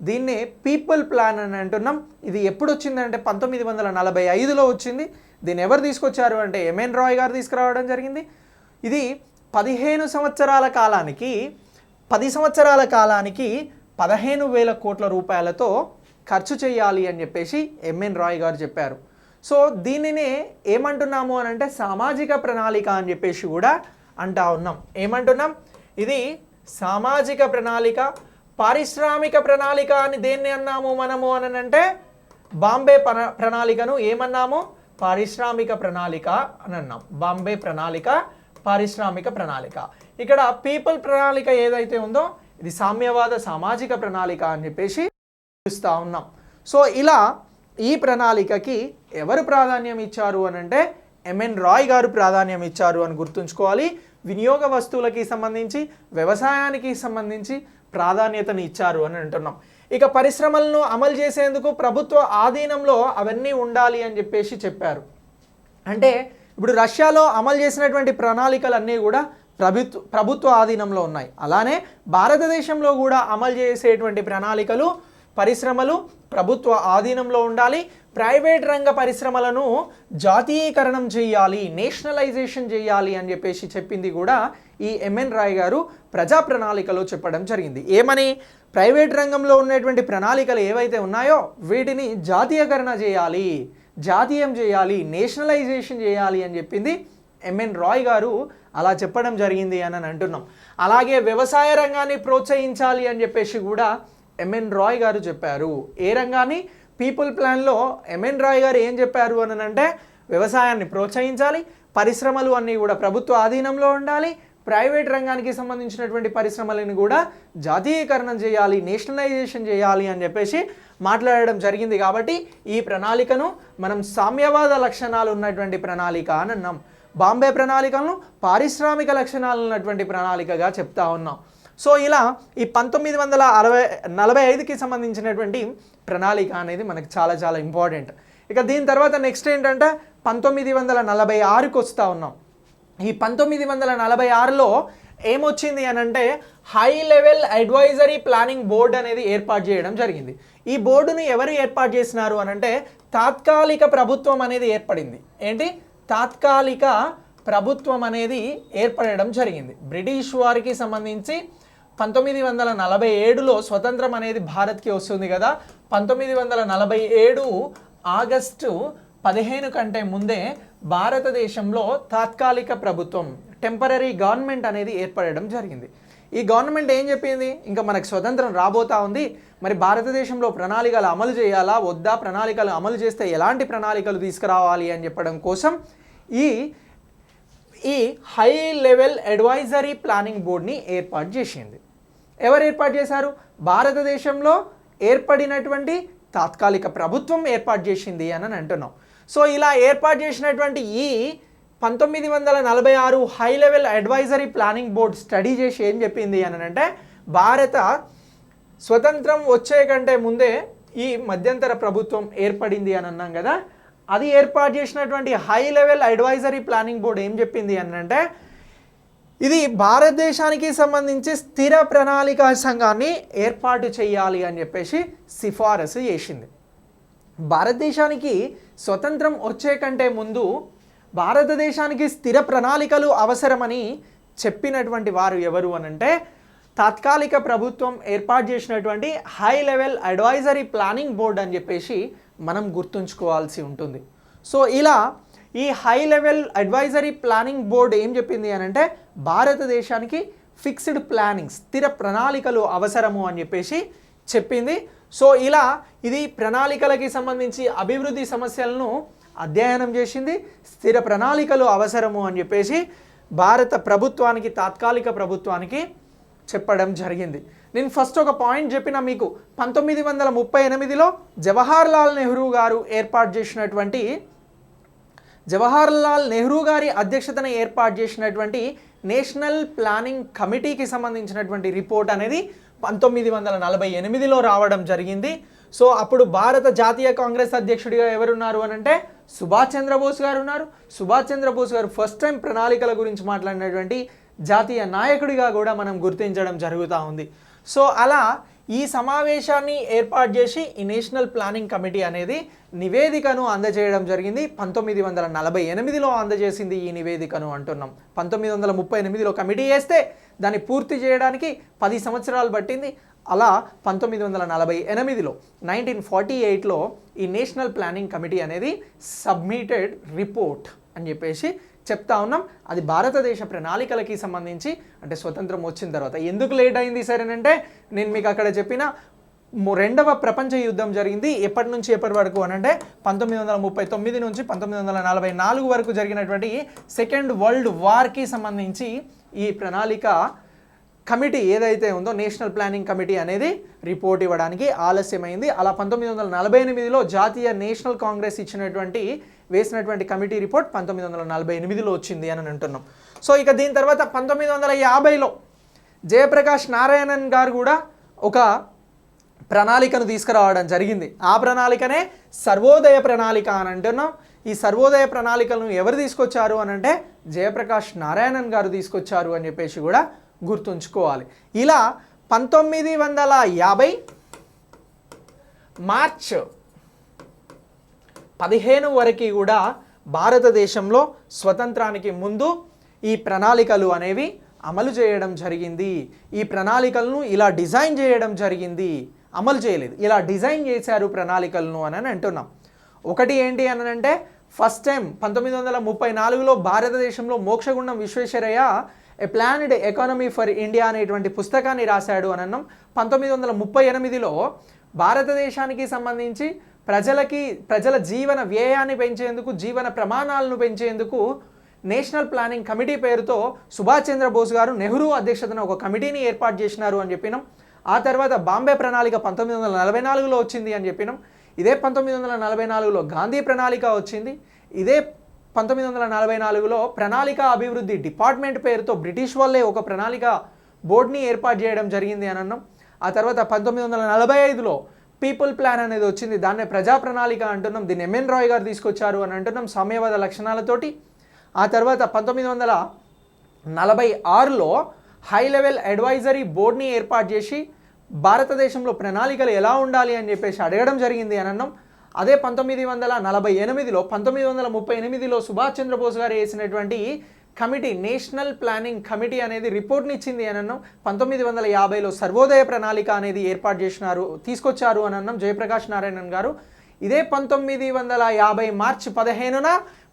దీన్నే పీపుల్ ప్లాన్ అని అంటున్నాం. ఇది ఎప్పుడు వచ్చిందంటే 1945లో వచ్చింది. దీన్ని ఎవరు తీసుకొచ్చారు అంటే ఎంఎన్ రాయ్ గారు తీసుకురావడం జరిగింది. ఇది 10 సంవత్సరాల కాలానికి 15,000 కోట్ల రూపాయలతో ఖర్చు చేయాలి అని చెప్పేసి ఎంఎన్ రాయ్ గారు చెప్పారు. సో దీనినే ఏమంటున్నాము అని అంటే సామాజిక ప్రణాళిక అని చెప్పేసి కూడా అంటా ఉన్నాం. ఏమంటున్నాం? ఇది సామాజిక ప్రణాళిక. పారిశ్రామిక ప్రణాళిక అని దేన్ని అన్నాము మనము అని అంటే బాంబే ప్రణాళికను ఏమన్నాము? పారిశ్రామిక ప్రణాళిక అని అన్నాం. బాంబే ప్రణాళిక, పారిశ్రామిక ప్రణాళిక. ఇక్కడ పీపుల్ ప్రణాళిక ఏదైతే ఉందో ఇది సామ్యవాద సామాజిక ప్రణాళిక అని చెప్పేసి చూస్తూ ఉన్నాం. సో ఇలా ఈ ప్రణాళికకి ఎవరు ప్రాధాన్యం ఇచ్చారు అని అంటే ఎంఎన్ రాయ్ గారు ప్రాధాన్యం ఇచ్చారు అని గుర్తుంచుకోవాలి. వినియోగ వస్తువులకి సంబంధించి, వ్యవసాయానికి సంబంధించి ప్రాధాన్యతను ఇచ్చారు అని అంటున్నాం. ఇక పరిశ్రమలను అమలు చేసేందుకు ప్రభుత్వ ఆధీనంలో అవన్నీ ఉండాలి అని చెప్పేసి చెప్పారు. అంటే ఇప్పుడు రష్యాలో అమలు చేసినటువంటి ప్రణాళికలన్నీ కూడా ప్రభుత్వ ఆధీనంలో ఉన్నాయి. అలానే భారతదేశంలో కూడా అమలు చేసేటువంటి ప్రణాళికలు, పరిశ్రమలు ప్రభుత్వ ఆధీనంలో ఉండాలి. ప్రైవేట్ రంగ పరిశ్రమలను జాతీయకరణం చేయాలి, నేషనలైజేషన్ చేయాలి అని చెప్పేసి చెప్పింది కూడా ఈ ఎంఎన్ రాయ్ గారు ప్రజా ప్రణాళికలో చెప్పడం జరిగింది. ఏమని? ప్రైవేట్ రంగంలో ఉన్నటువంటి ప్రణాళికలు ఏవైతే ఉన్నాయో వీటిని జాతీయకరణ చేయాలి, జాతీయం చేయాలి, నేషనలైజేషన్ చేయాలి అని చెప్పింది ఎంఎన్ రాయ్ గారు. అలా చెప్పడం జరిగింది అని అంటున్నాం. అలాగే వ్యవసాయ రంగాన్ని ప్రోత్సహించాలి అని చెప్పేసి కూడా ఎంఎన్ రాయ్ గారు చెప్పారు. ఏ రంగాన్ని? పీపుల్ ప్లాన్లో ఎంఎన్ రాయ్ గారు ఏం చెప్పారు అని అంటే వ్యవసాయాన్ని ప్రోత్సహించాలి, పరిశ్రమలు అన్నీ కూడా ప్రభుత్వ ఆధీనంలో ఉండాలి, ప్రైవేట్ రంగానికి సంబంధించినటువంటి పరిశ్రమలను కూడా జాతీయకరణం చేయాలి, నేషనలైజేషన్ చేయాలి అని చెప్పేసి మాట్లాడడం జరిగింది. కాబట్టి ఈ ప్రణాళికను మనం సామ్యవాద లక్షణాలు ఉన్నటువంటి ప్రణాళిక అని అన్నాం. బాంబే ప్రణాళికలను పారిశ్రామిక లక్షణాలు ఉన్నటువంటి ప్రణాళికగా చెప్తా ఉన్నాం. సో ఇలా ఈ 1945కి సంబంధించినటువంటి ప్రణాళిక అనేది మనకి చాలా చాలా ఇంపార్టెంట్. ఇక దీని తర్వాత నెక్స్ట్ ఏంటంటే 1946కి వస్తూ ఉన్నాం. ఈ 1946లో ఏమొచ్చింది అని అంటే high level advisory planning board అనేది ఏర్పాటు చేయడం జరిగింది. ఈ బోర్డుని ఎవరు ఏర్పాటు చేసినారు అని అంటే తాత్కాలిక ప్రభుత్వం అనేది ఏర్పడింది. ఏంటి? తాత్కాలిక ప్రభుత్వం అనేది ఏర్పడడం జరిగింది. బ్రిటిష్ వారికి సంబంధించి 1947లో స్వతంత్రం అనేది భారత్కి వస్తుంది కదా. 1947 ఆగస్టు 15 కంటే ముందే భారతదేశంలో తాత్కాలిక ప్రభుత్వం, టెంపరరీ గవర్నమెంట్ అనేది ఏర్పడడం జరిగింది. ఈ గవర్నమెంట్ ఏం చెప్పింది? ఇంకా మనకు స్వతంత్రం రాబోతా ఉంది, మరి భారతదేశంలో ప్రణాళికలు అమలు చేయాలా వద్దా, ప్రణాళికలు అమలు చేస్తే ఎలాంటి ప్రణాళికలు తీసుకురావాలి అని చెప్పడం కోసం ఈ హై లెవెల్ అడ్వైజరీ ప్లానింగ్ బోర్డ్ని ఏర్పాటు చేసింది. ఎవరు ఏర్పాటు చేశారు? భారతదేశంలో ఏర్పడినటువంటి తాత్కాలిక ప్రభుత్వం ఏర్పాటు చేసింది అని అంటున్నాం. సో ఇలా ఏర్పాటు చేసినటువంటి ఈ 1946 high level advisory planning board study చేసి ఏం చెప్పింది అని అంటే భారత స్వతంత్రం వచ్చే కంటే ముందే ఈ మధ్యంతర ప్రభుత్వం ఏర్పడింది అని అన్నాం కదా. అది ఏర్పాటు చేసినటువంటి high level advisory planning board ఏం చెప్పింది అని అంటే ఇది భారతదేశానికి సంబంధించి స్థిర ప్రణాళిక సంఘాన్ని ఏర్పాటు చేయాలి అని చెప్పేసి సిఫారసు చేసింది. భారతదేశానికి స్వతంత్రం వచ్చే కంటే ముందు భారతదేశానికి స్థిర ప్రణాళికలు అవసరమని చెప్పినటువంటి వారు ఎవరు అనంటే తాత్కాలిక ప్రభుత్వం ఏర్పాటు చేసినటువంటి high level advisory planning board అని చెప్పేసి మనం గుర్తుంచుకోవాల్సి ఉంటుంది. సో ఇలా ఈ high level advisory planning board ఏం చెప్పింది అనంటే భారతదేశానికి ఫిక్స్డ్ ప్లానింగ్, స్థిర ప్రణాళికలు అవసరము అని చెప్పేసి చెప్పింది. సో ఇలా ఇది ప్రణాళికలకి సంబంధించి అభివృద్ధి సమస్యలను అధ్యయనం చేసింది. స్థిర ప్రణాళికలు అవసరము అని చెప్పేసి భారత ప్రభుత్వానికి, తాత్కాలిక ప్రభుత్వానికి చెప్పడం జరిగింది. నేను ఫస్ట్ ఒక పాయింట్ చెప్పిన మీకు 1938లో జవహర్లాల్ నెహ్రూ గారు ఏర్పాటు చేసినటువంటి జవహర్లాల్ నెహ్రూ గారి అధ్యక్షతన ఏర్పాటు చేసినటువంటి నేషనల్ ప్లానింగ్ కమిటీకి సంబంధించినటువంటి రిపోర్ట్ అనేది 1948లో రావడం జరిగింది. సో అప్పుడు భారత జాతీయ కాంగ్రెస్ అధ్యక్షుడిగా ఎవరున్నారు అని అంటే సుభాష్ చంద్రబోస్ గారు ఉన్నారు. సుభాష్ చంద్రబోస్ గారు ఫస్ట్ టైం ప్రణాళికల గురించి మాట్లాడినటువంటి జాతీయ నాయకుడిగా కూడా మనం గుర్తించడం జరుగుతూ ఉంది. సో అలా ఈ సమావేశాన్ని ఏర్పాటు చేసి ఈ నేషనల్ ప్లానింగ్ కమిటీ అనేది నివేదికను అందజేయడం జరిగింది. 1948లో అందజేసింది ఈ నివేదికను అంటున్నాం. 1938లో కమిటీ వేస్తే దాన్ని పూర్తి చేయడానికి 10 సంవత్సరాలు పట్టింది. అలా 1948లో 1948లో ఈ నేషనల్ ప్లానింగ్ కమిటీ అనేది సబ్మిటెడ్ రిపోర్ట్ అని చెప్పేసి చెప్తా ఉన్నాం. అది భారతదేశ ప్రణాళికలకి సంబంధించి అంటే స్వతంత్రం వచ్చిన తర్వాత. ఎందుకు లేట్ అయింది సరేనంటే నేను మీకు అక్కడ చెప్పిన రెండవ ప్రపంచ యుద్ధం జరిగింది. ఎప్పటి నుంచి ఎప్పటి వరకు అని అంటే 1939 నుంచి 1944 వరకు జరిగినటువంటి సెకండ్ వరల్డ్ వార్కి సంబంధించి ఈ ప్రణాళిక కమిటీ ఏదైతే ఉందో నేషనల్ ప్లానింగ్ కమిటీ అనేది రిపోర్ట్ ఇవ్వడానికి ఆలస్యమైంది. అలా 1948లో జాతీయ నేషనల్ కాంగ్రెస్ వేసినటువంటి కమిటీ రిపోర్ట్ 1948లో వచ్చింది అని అంటున్నాం. సో ఇక దీని తర్వాత 1950లో జయప్రకాష్ నారాయణన్ గారు కూడా ఒక ప్రణాళికను తీసుకురావడం జరిగింది. ఆ ప్రణాళికనే సర్వోదయ ప్రణాళిక అని అంటున్నాం. ఈ సర్వోదయ ప్రణాళికలను ఎవరు తీసుకొచ్చారు అని అంటే జయప్రకాష్ నారాయణన్ గారు తీసుకొచ్చారు అని చెప్పేసి కూడా గుర్తుంచుకోవాలి. ఇలా 1950 మార్చ్ 15 వరకు కూడా భారతదేశంలో స్వతంత్రానికి ముందు ఈ ప్రణాళికలు అనేవి అమలు చేయడం జరిగింది. ఈ ప్రణాళికలను ఇలా డిజైన్ చేయడం జరిగింది, అమలు చేయలేదు, ఇలా డిజైన్ చేశారు ప్రణాళికలను అని అంటున్నాం. ఒకటి ఏంటి అని అంటే ఫస్ట్ టైం 1934లో భారతదేశంలో మోక్షగుండం విశ్వేశ్వరయ్య ఏ ప్లాన్డ్ ఎకానమీ ఫర్ ఇండియా అనేటువంటి పుస్తకాన్ని రాశాడు అని అన్నాం. 1938లో భారతదేశానికి సంబంధించి ప్రజల జీవన వ్యయాన్ని పెంచేందుకు, జీవన ప్రమాణాలను పెంచేందుకు నేషనల్ ప్లానింగ్ కమిటీ పేరుతో సుభాష్ చంద్రబోస్ గారు నెహ్రూ అధ్యక్షతన ఒక కమిటీని ఏర్పాటు చేసినారు అని చెప్పినాం. ఆ తర్వాత బాంబే ప్రణాళిక 1944లో వచ్చింది అని చెప్పినాం. ఇదే 1944లో గాంధీ ప్రణాళిక వచ్చింది. ఇదే 1944లో ప్రణాళిక అభివృద్ధి డిపార్ట్మెంట్ పేరుతో బ్రిటిష్ వాళ్ళే ఒక ప్రణాళిక బోర్డుని ఏర్పాటు చేయడం జరిగింది అని అన్నాం. ఆ తర్వాత 1945లో పీపుల్ ప్లాన్ అనేది వచ్చింది. దాన్నే ప్రజా ప్రణాళిక అంటున్నాం. దీన్ని ఎంఎన్ రాయ్ గారు తీసుకొచ్చారు అని అంటున్నాం సామ్యవాద లక్షణాలతోటి. ఆ తర్వాత 1946లో హై లెవెల్ అడ్వైజరీ బోర్డ్ని ఏర్పాటు చేసి భారతదేశంలో ప్రణాళికలు ఎలా ఉండాలి అని చెప్పేసి అడగడం జరిగింది అని అన్నాం. అదే 1948లో 1938లో సుభాష్ చంద్రబోస్ గారు వేసినటువంటి కమిటీ నేషనల్ ప్లానింగ్ కమిటీ అనేది రిపోర్ట్ని ఇచ్చింది అని అన్నాం. 1950లో సర్వోదయ ప్రణాళిక అనేది తీసుకొచ్చారు అని అన్నాం జయప్రకాష్ నారాయణన్ గారు. ఇదే 1950 మార్చి 15న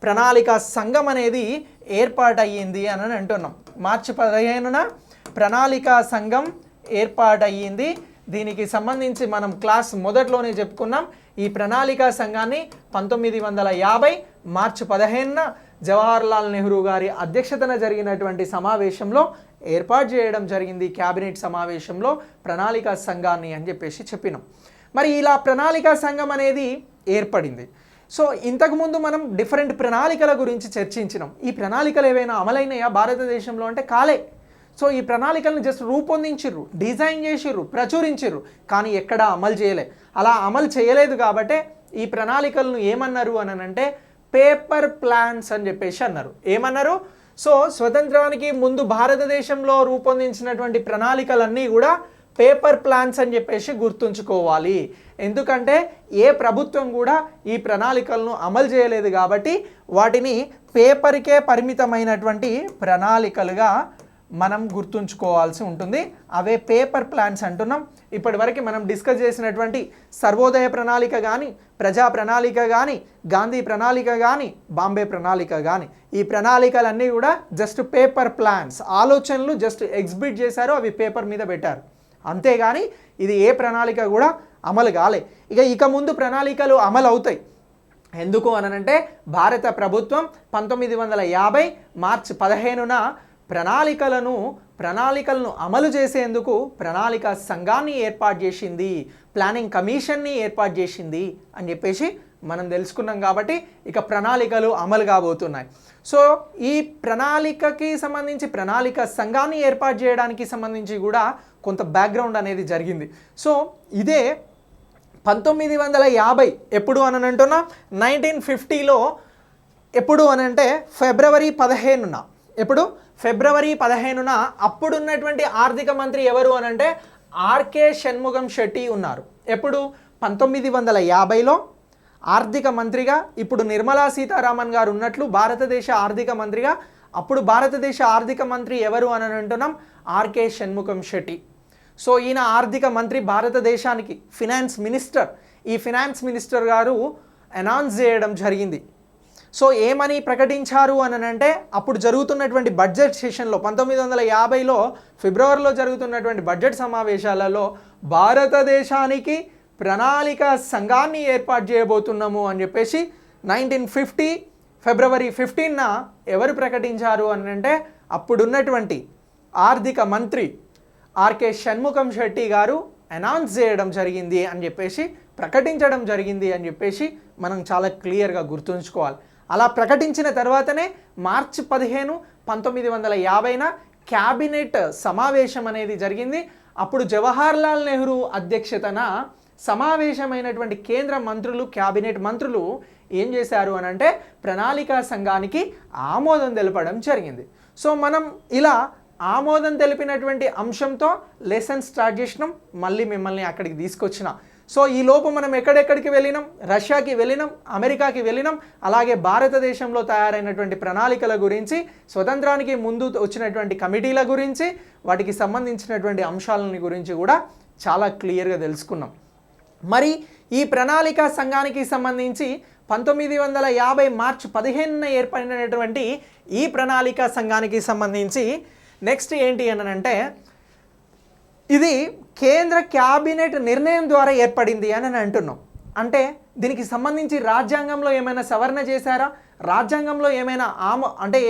ప్రణాళిక సంఘం అనేది ఏర్పాటయ్యింది అని అంటున్నాం. మార్చి 15న ప్రణాళిక సంఘం ఏర్పాటయ్యింది. దీనికి సంబంధించి మనం క్లాస్ మొదట్లోనే చెప్పుకున్నాం. ఈ ప్రణాళికా సంఘాన్ని 1950 మార్చి 15న జవహర్లాల్ నెహ్రూ గారి అధ్యక్షతన జరిగినటువంటి సమావేశంలో ఏర్పాటు చేయడం జరిగింది. క్యాబినెట్ సమావేశంలో ప్రణాళికా సంఘాన్ని అని చెప్పేసి చెప్పినాం. మరి ఇలా ప్రణాళికా సంఘం అనేది ఏర్పడింది. సో ఇంతకుముందు మనం డిఫరెంట్ ప్రణాళికల గురించి చర్చించినాం. ఈ ప్రణాళికలు ఏవైనా అమలైనయా భారతదేశంలో అంటే కాలే. సో ఈ ప్రణాళికలను జస్ట్ రూపొందించిర్రు, డిజైన్ చేసిర్రు, ప్రచురించిర్రు, కానీ ఎక్కడా అమలు చేయలే. అలా అమలు చేయలేదు కాబట్టే ఈ ప్రణాళికలను ఏమన్నారు అని అంటే పేపర్ ప్లాన్స్ అని చెప్పేసి అన్నారు. ఏమన్నారు? సో స్వతంత్రానికి ముందు భారతదేశంలో రూపొందించినటువంటి ప్రణాళికలన్నీ కూడా పేపర్ ప్లాన్స్ అని చెప్పేసి గుర్తుంచుకోవాలి. ఎందుకంటే ఏ ప్రభుత్వం కూడా ఈ ప్రణాళికలను అమలు చేయలేదు కాబట్టి వాటిని పేపర్కే పరిమితమైనటువంటి ప్రణాళికలుగా మనం గుర్తుంచుకోవాల్సి ఉంటుంది. అవే పేపర్ ప్లాన్స్ అంటున్నాం. ఇప్పటివరకు మనం డిస్కస్ చేసినటువంటి సర్వోదయ ప్రణాళిక కానీ, ప్రజా ప్రణాళిక కానీ, గాంధీ ప్రణాళిక కానీ, బాంబే ప్రణాళిక కానీ, ఈ ప్రణాళికలన్నీ కూడా జస్ట్ పేపర్ ప్లాన్స్, ఆలోచనలు జస్ట్ ఎగ్జిబిట్ చేశారు, అవి పేపర్ మీద పెట్టారు. అంతేగాని ఇది ఏ ప్రణాళిక కూడా అమలు కాలే. ఇక ముందు ప్రణాళికలు అమలు అవుతాయి. ఎందుకు అనంటే భారత ప్రభుత్వం 1950 మార్చి 15న ప్రణాళికలను అమలు చేసేందుకు ప్రణాళిక సంఘాన్ని ఏర్పాటు చేసింది, ప్లానింగ్ కమిషన్ని ఏర్పాటు చేసింది అని చెప్పేసి మనం తెలుసుకున్నాం. కాబట్టి ఇక ప్రణాళికలు అమలు కాబోతున్నాయి. సో ఈ ప్రణాళికకి సంబంధించి ప్రణాళిక సంఘాన్ని ఏర్పాటు చేయడానికి సంబంధించి కూడా కొంత బ్యాక్గ్రౌండ్ అనేది జరిగింది. సో ఇదే 1950 ఎప్పుడు అని అంటున్నా 1950లో ఎప్పుడు అని అంటే ఫిబ్రవరి 15న ఎప్పుడు ఫిబ్రవరి 15న అప్పుడున్నటువంటి ఆర్థిక మంత్రి ఎవరు అని అంటే ఆర్కే షణ్ముగం శెట్టి ఉన్నారు. ఎప్పుడు 1950లో ఆర్థిక మంత్రిగా ఇప్పుడు నిర్మలా సీతారామన్ గారు ఉన్నట్లు భారతదేశ ఆర్థిక మంత్రిగా అప్పుడు భారతదేశ ఆర్థిక మంత్రి ఎవరు అని అంటున్నాం ఆర్కే షణ్ముగం శెట్టి. సో ఈయన ఆర్థిక మంత్రి భారతదేశానికి ఫినాన్స్ మినిస్టర్. ఈ ఫినాన్స్ మినిస్టర్ గారు అనౌన్స్ చేయడం జరిగింది. సో ఏమని ప్రకటించారు అని అంటే అప్పుడు జరుగుతున్నటువంటి బడ్జెట్ సెషన్లో 1950లో ఫిబ్రవరిలో జరుగుతున్నటువంటి బడ్జెట్ సమావేశాలలో భారతదేశానికి ప్రణాళిక సంఘాన్ని ఏర్పాటు చేయబోతున్నాము అని చెప్పేసి 1950 ఫిబ్రవరి 15న ఎవరు ప్రకటించారు అని అంటే అప్పుడున్నటువంటి ఆర్థిక మంత్రి ఆర్కే షణ్ముగం శెట్టి గారు అనౌన్స్ చేయడం జరిగింది అని చెప్పేసి ప్రకటించడం జరిగింది అని చెప్పేసి మనం చాలా క్లియర్గా గుర్తుంచుకోవాలి. అలా ప్రకటించిన తర్వాతనే మార్చి 15, 1950న క్యాబినెట్ సమావేశం అనేది జరిగింది. అప్పుడు జవహర్లాల్ నెహ్రూ అధ్యక్షతన సమావేశమైనటువంటి కేంద్ర మంత్రులు క్యాబినెట్ మంత్రులు ఏం చేశారు అని అంటే ప్రణాళికా సంఘానికి ఆమోదం తెలపడం జరిగింది. సో మనం ఇలా ఆమోదం తెలిపినటువంటి అంశంతో లెసన్ స్టార్ట్ చేసినాం, మళ్ళీ మిమ్మల్ని అక్కడికి తీసుకొచ్చిన. సో ఈ లోపు మనం ఎక్కడెక్కడికి వెళ్ళినాం, రష్యాకి వెళ్ళినాం, అమెరికాకి వెళ్ళినాం, అలాగే భారతదేశంలో తయారైనటువంటి ప్రణాళికల గురించి, స్వతంత్రానికి ముందు వచ్చినటువంటి కమిటీల గురించి, వాటికి సంబంధించినటువంటి అంశాలని గురించి కూడా చాలా క్లియర్గా తెలుసుకున్నాం. మరి ఈ ప్రణాళిక సంఘానికి సంబంధించి 1950 మార్చి 15న ఏర్పడినటువంటి ఈ ప్రణాళిక సంఘానికి సంబంధించి నెక్స్ట్ ఏంటి అని అంటే ఇది కేంద్ర క్యాబినెట్ నిర్ణయం ద్వారా ఏర్పడింది అని అంటున్నాం. అంటే దీనికి సంబంధించి రాజ్యాంగంలో ఏమైనా సవరణ చేశారా, రాజ్యాంగంలో ఏమైనా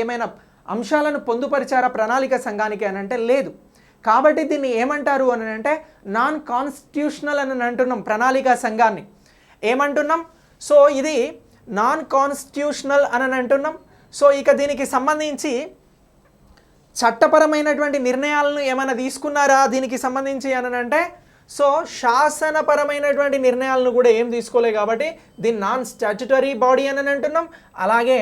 ఏమైనా అంశాలను పొందుపరిచారా ప్రణాళిక సంఘానికి అని అంటే లేదు. కాబట్టి దీన్ని ఏమంటారు అని అంటే నాన్ కాన్స్టిట్యూషనల్ అని అంటున్నాం. ప్రణాళిక సంఘాన్ని ఏమంటున్నాం? సో ఇది నాన్ కాన్స్టిట్యూషనల్ అని అంటున్నాం. సో ఇక దీనికి సంబంధించి చట్టపరమైనటువంటి నిర్ణయాలను ఏమైనా తీసుకున్నారా దీనికి సంబంధించి అని అంటే సో శాసనపరమైనటువంటి నిర్ణయాలను కూడా ఏం తీసుకోలే. కాబట్టి దీన్ని నాన్ స్టాట్యుటరీ బాడీ అని అంటున్నాం, అలాగే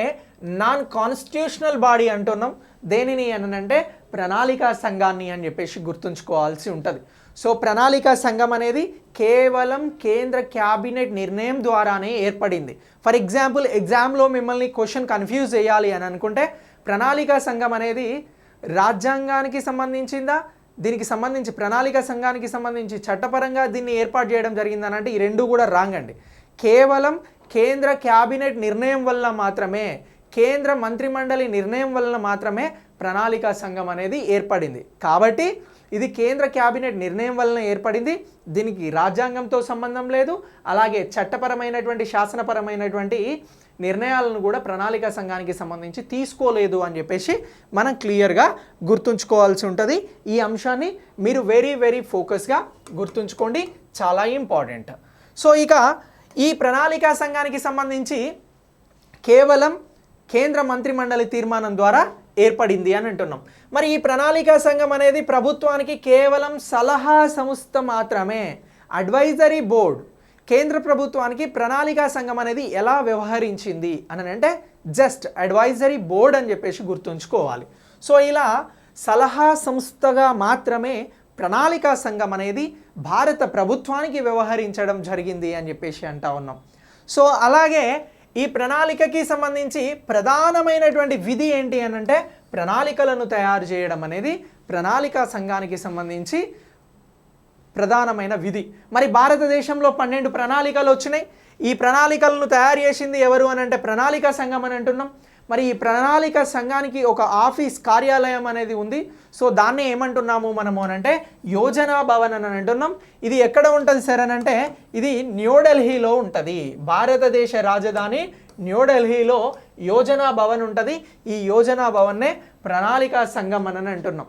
నాన్ కాన్స్టిట్యూషనల్ బాడీ అంటున్నాం. దేనిని అని అంటే ప్రణాళికా సంఘాన్ని అని చెప్పేసి గుర్తుంచుకోవాల్సి ఉంటుంది. సో ప్రణాళికా సంఘం అనేది కేవలం కేంద్ర క్యాబినెట్ నిర్ణయం ద్వారానే ఏర్పడింది. ఫర్ ఎగ్జాంపుల్ ఎగ్జామ్లో మిమ్మల్ని క్వశ్చన్ కన్ఫ్యూజ్ చేయాలి అని అనుకుంటే ప్రణాళికా సంఘం అనేది రాజ్యాంగానికి సంబంధించిందా, దీనికి సంబంధించి ప్రణాళిక సంఘానికి సంబంధించి చట్టపరంగా దీన్ని ఏర్పాటు చేయడం జరిగిందని అంటే ఈ రెండు కూడా రాంగ్ అండి. కేవలం కేంద్ర క్యాబినెట్ నిర్ణయం వల్ల మాత్రమే, కేంద్ర మంత్రిమండలి నిర్ణయం వలన మాత్రమే ప్రణాళికా సంఘం అనేది ఏర్పడింది. కాబట్టి ఇది కేంద్ర క్యాబినెట్ నిర్ణయం వలన ఏర్పడింది. దీనికి రాజ్యాంగంతో సంబంధం లేదు, అలాగే చట్టపరమైనటువంటి శాసనపరమైనటువంటి నిర్ణయాలను కూడా ప్రణాళికా సంఘానికి సంబంధించి తీసుకోలేదు అని చెప్పేసి మనం క్లియర్గా గుర్తుంచుకోవాల్సి ఉంటుంది. ఈ అంశాన్ని మీరు వెరీ ఫోకస్గా గుర్తుంచుకోండి, చాలా ఇంపార్టెంట్. సో ఇక ఈ ప్రణాళికా సంఘానికి సంబంధించి కేవలం కేంద్ర మంత్రిమండలి తీర్మానం ద్వారా ఏర్పడింది అని అంటున్నాం. మరి ఈ ప్రణాళికా సంఘం అనేది ప్రభుత్వానికి కేవలం సలహా సంస్థ మాత్రమే, అడ్వైజరీ బోర్డ్. కేంద్ర ప్రభుత్వానికి ప్రణాళికా సంఘం అనేది ఎలా వ్యవహరించింది అని అంటే జస్ట్ అడ్వైజరీ బోర్డ్ అని చెప్పేసి గుర్తుంచుకోవాలి. సో ఇలా సలహా సంస్థగా మాత్రమే ప్రణాళికా సంఘం అనేది భారత ప్రభుత్వానికి వ్యవహరించడం జరిగింది అని చెప్పేసి అంటా ఉన్నాం. సో అలాగే ఈ ప్రణాళికకి సంబంధించి ప్రధానమైనటువంటి విధి ఏంటి అని అంటే ప్రణాళికలను తయారు చేయడం అనేది ప్రణాళికా సంఘానికి సంబంధించి ప్రధానమైన విధి. మరి భారతదేశంలో 12 ప్రణాళికలు వచ్చినాయి. ఈ ప్రణాళికలను తయారు చేసింది ఎవరు అని అంటే ప్రణాళికా సంఘం అని అంటున్నాం. మరి ఈ ప్రణాళిక సంఘానికి ఒక ఆఫీస్ కార్యాలయం అనేది ఉంది. సో దాన్ని ఏమంటున్నాము మనము అనంటే యోజనా భవన్ అని అంటున్నాం. ఇది ఎక్కడ ఉంటుంది సార్ అని అంటే ఇది న్యూఢిల్లీలో ఉంటుంది. భారతదేశ రాజధాని న్యూఢిల్లీలో యోజనా భవన్ ఉంటుంది. ఈ యోజనా భవన్నే ప్రణాళికా సంఘం అని అంటున్నాం.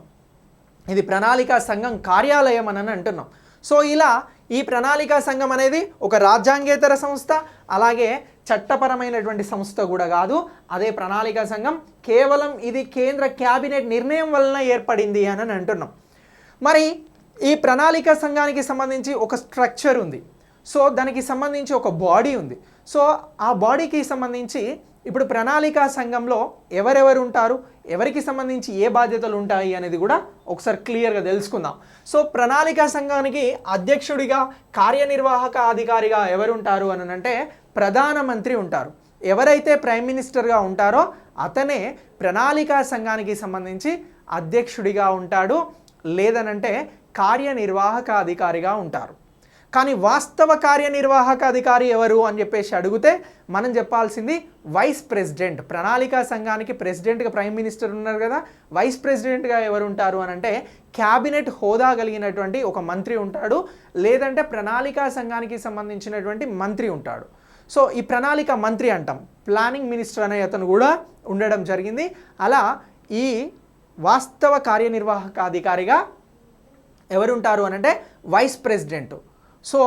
ఇది ప్రణాళికా సంఘం కార్యాలయం అని అంటున్నాం. సో ఇలా ఈ ప్రణాళికా సంఘం అనేది ఒక రాజ్యాంగేతర సంస్థ, అలాగే చట్టపరమైనటువంటి సంస్థ కూడా కాదు. అదే ప్రణాళికా సంఘం కేవలం ఇది కేంద్ర క్యాబినెట్ నిర్ణయం వలన ఏర్పడింది అని అంటున్నాం. మరి ఈ ప్రణాళికా సంఘానికి సంబంధించి ఒక స్ట్రక్చర్ ఉంది. సో దానికి సంబంధించి ఒక బాడీ ఉంది. సో ఆ బాడీకి సంబంధించి ఇప్పుడు ప్రణాళికా సంఘంలో ఎవరెవరు ఉంటారు, ఎవరికి సంబంధించి ఏ బాధ్యతలు ఉంటాయి అనేది కూడా ఒకసారి క్లియర్గా తెలుసుకుందాం. సో ప్రణాళికా సంఘానికి అధ్యక్షుడిగా కార్యనిర్వాహక అధికారిగా ఎవరు ఉంటారు అని అంటే ప్రధానమంత్రి ఉంటారు. ఎవరైతే ప్రైమ్ మినిస్టర్గా ఉంటారో అతనే ప్రణాళికా సంఘానికి సంబంధించి అధ్యక్షుడిగా ఉంటాడు, లేదనంటే కార్యనిర్వాహక అధికారిగా ఉంటారు. కానీ వాస్తవ కార్యనిర్వాహక అధికారి ఎవరు అని చెప్పేసి అడిగితే మనం చెప్పాల్సింది వైస్ ప్రెసిడెంట్. ప్రణాళికా సంఘానికి ప్రెసిడెంట్గా ప్రైమ్ మినిస్టర్ ఉన్నారు కదా, వైస్ ప్రెసిడెంట్గా ఎవరు ఉంటారు అని అంటే క్యాబినెట్ హోదా కలిగినటువంటి ఒక మంత్రి ఉంటాడు, లేదంటే ప్రణాళికా సంఘానికి సంబంధించినటువంటి మంత్రి ఉంటాడు. సో ఈ ప్రణాళిక మంత్రి అంటాం. ప్లానింగ్ మినిస్టర్ అనే అతను కూడా ఉండడం జరిగింది. అలా ఈ వాస్తవ కార్యనిర్వాహక అధికారిగా ఎవరుంటారు అని అంటే వైస్ ప్రెసిడెంట్. సో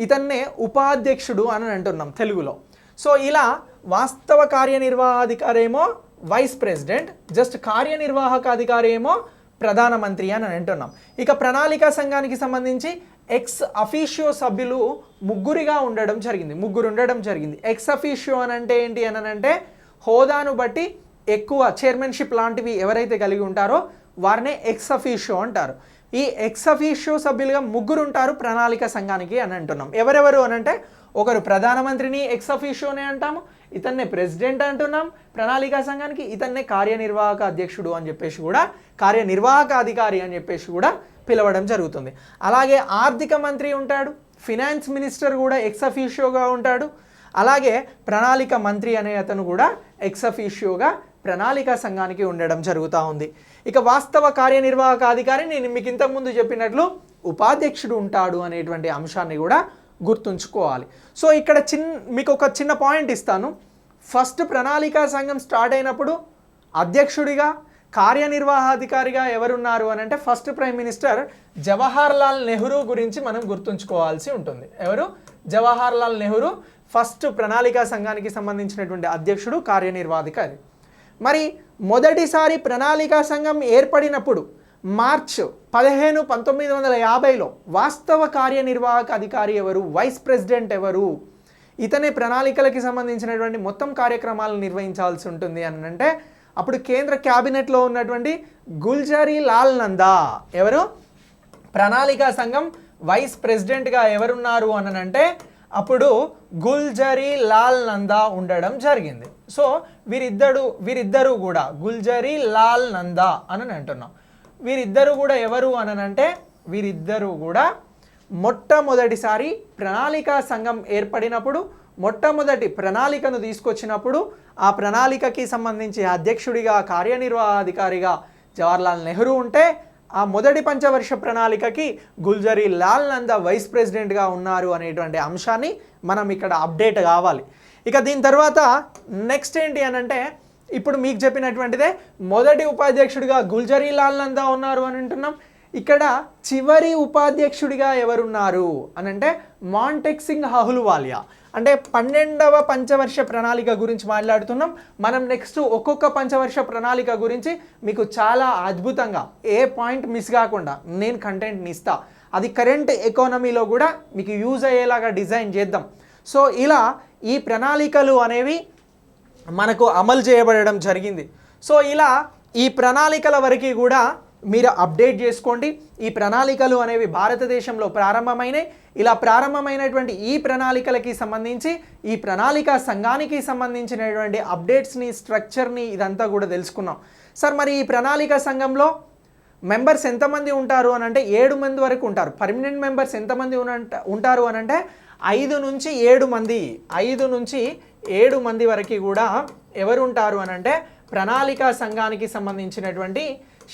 ఇతన్నే ఉపాధ్యక్షుడు అని అంటున్నాం తెలుగులో. సో ఇలా వాస్తవ కార్యనిర్వాహాధికారి ఏమో వైస్ ప్రెసిడెంట్, జస్ట్ కార్యనిర్వాహక అధికారి ఏమో ప్రధానమంత్రి అని అంటున్నాం. ఇక ప్రణాళికా సంఘానికి సంబంధించి ఎక్స్ అఫీషియో సభ్యులు ముగ్గురు ఉండడం జరిగింది. ఎక్స్ అఫీషియో అని అంటే ఏంటి అని అంటే హోదాను బట్టి ఎక్కువ చైర్మన్షిప్ లాంటివి ఎవరైతే కలిగి ఉంటారో వారినే ఎక్స్ అఫీషియో అంటారు. ఈ ఎక్స్ అఫీషియో సభ్యులుగా ముగ్గురు ఉంటారు ప్రణాళిక సంఘానికి అని అంటున్నాం. ఎవరెవరు అని అంటే ఒకరు ప్రధానమంత్రిని ఎక్స్ అఫీషియోనే అంటాము, ఇతన్నే ప్రెసిడెంట్ అంటున్నాం ప్రణాళికా సంఘానికి, ఇతన్నే కార్యనిర్వాహక అధ్యక్షుడు అని చెప్పేసి కూడా, కార్యనిర్వాహక అధికారి అని చెప్పేసి కూడా పిలవడం జరుగుతుంది. అలాగే ఆర్థిక మంత్రి ఉంటాడు, ఫినాన్స్ మినిస్టర్ కూడా ఎక్స్ అఫీషియోగా ఉంటాడు, అలాగే ప్రణాళిక మంత్రి అనే అతను కూడా ఎక్స్ అఫీషియోగా ప్రణాళికా సంఘానికి ఉండడం జరుగుతూ ఉంది. ఇక వాస్తవ కార్యనిర్వాహక అధికారి నేను మీకు ఇంతకుముందు చెప్పినట్లు ఉపాధ్యక్షుడు ఉంటాడు అనేటువంటి అంశాన్ని కూడా గుర్తుంచుకోవాలి. సో ఇక్కడ మీకు ఒక చిన్న పాయింట్ ఇస్తాను. ఫస్ట్ ప్రణాళికా సంఘం స్టార్ట్ అయినప్పుడు అధ్యక్షుడిగా కార్యనిర్వాహాధికారిగా ఎవరున్నారు అని అంటే first prime minister Jawahar Lal Nehru గురించి మనం గుర్తుంచుకోవాల్సి ఉంటుంది. ఎవరు? జవహర్ లాల్ నెహ్రూ ఫస్ట్ ప్రణాళికా సంఘానికి సంబంధించినటువంటి అధ్యక్షుడు, కార్యనిర్వాహాధికారి. మరి మొదటిసారి ప్రణాళికా సంఘం ఏర్పడినప్పుడు మార్చ్ 15, 1950లో వాస్తవ కార్యనిర్వాహక అధికారి ఎవరు, వైస్ ప్రెసిడెంట్ ఎవరు, ఇతనే ప్రణాళికలకి సంబంధించినటువంటి మొత్తం కార్యక్రమాలను నిర్వహించాల్సి ఉంటుంది అని అంటే అప్పుడు కేంద్ర క్యాబినెట్లో ఉన్నటువంటి గుల్జరీ లాల్ నందా. ఎవరు? ప్రణాళికా సంఘం వైస్ ప్రెసిడెంట్గా ఎవరున్నారు అని అంటే అప్పుడు గుల్జరీ లాల్ నందా ఉండడం జరిగింది. సో వీరిద్దరూ కూడా గుల్జరీ లాల్ నందా అని అంటున్నాం. వీరిద్దరూ కూడా ఎవరు అని అంటే వీరిద్దరూ కూడా మొట్టమొదటిసారి ప్రణాళికా సంఘం ఏర్పడినప్పుడు మొట్టమొదటి ప్రణాళికను తీసుకొచ్చినప్పుడు ఆ ప్రణాళికకి సంబంధించి అధ్యక్షుడిగా కార్యనిర్వాహాధికారిగా జవహర్లాల్ నెహ్రూ ఉంటే ఆ మొదటి పంచవర్ష ప్రణాళికకి గుల్జరీ లాల్ నందా వైస్ ప్రెసిడెంట్గా ఉన్నారు అనేటువంటి అంశాన్ని మనం ఇక్కడ అప్డేట్ కావాలి. ఇక దీని తర్వాత నెక్స్ట్ ఏంటి అని అంటే ఇప్పుడు మీకు చెప్పినటువంటిదే మొదటి ఉపాధ్యక్షుడిగా గుల్జరీ లాల్ నందా ఉన్నారు అని అంటున్నాం. ఇక్కడ చివరి ఉపాధ్యక్షుడిగా ఎవరున్నారు అని అంటే మాంటెక్ సింగ్ అహ్లూవాలియా. అంటే 12వ పంచవర్ష ప్రణాళిక గురించి మాట్లాడుతున్నాం మనం. నెక్స్ట్ ఒక్కొక్క పంచవర్ష ప్రణాళిక గురించి మీకు చాలా అద్భుతంగా ఏ పాయింట్ మిస్ కాకుండా నేను కంటెంట్ని ఇస్తా. అది కరెంట్ ఎకానమీలో కూడా మీకు యూజ్ అయ్యేలాగా డిజైన్ చేద్దాం. సో ఇలా ఈ ప్రణాళికలు అనేవి మనకు అమలు చేయబడడం జరిగింది. సో ఇలా ఈ ప్రణాళికల వరకు కూడా మీరు అప్డేట్ చేసుకోండి. ఈ ప్రణాళికలు అనేవి భారతదేశంలో ప్రారంభమైనాయి. ఇలా ప్రారంభమైనటువంటి ఈ ప్రణాళికలకి సంబంధించి ఈ ప్రణాళికా సంఘానికి సంబంధించినటువంటి అప్డేట్స్ని, స్ట్రక్చర్ని ఇదంతా కూడా తెలుసుకున్నాం. సార్ మరి ఈ ప్రణాళికా సంఘంలో మెంబర్స్ ఎంతమంది ఉంటారు అని అంటే 7 మంది వరకు ఉంటారు. పర్మనెంట్ మెంబర్స్ ఎంతమంది ఉంటారు అని అంటే 5 నుంచి 7 మంది. 5 నుంచి 7 మంది వరకు కూడా ఎవరు ఉంటారు అని అంటే ప్రణాళికా సంఘానికి సంబంధించినటువంటి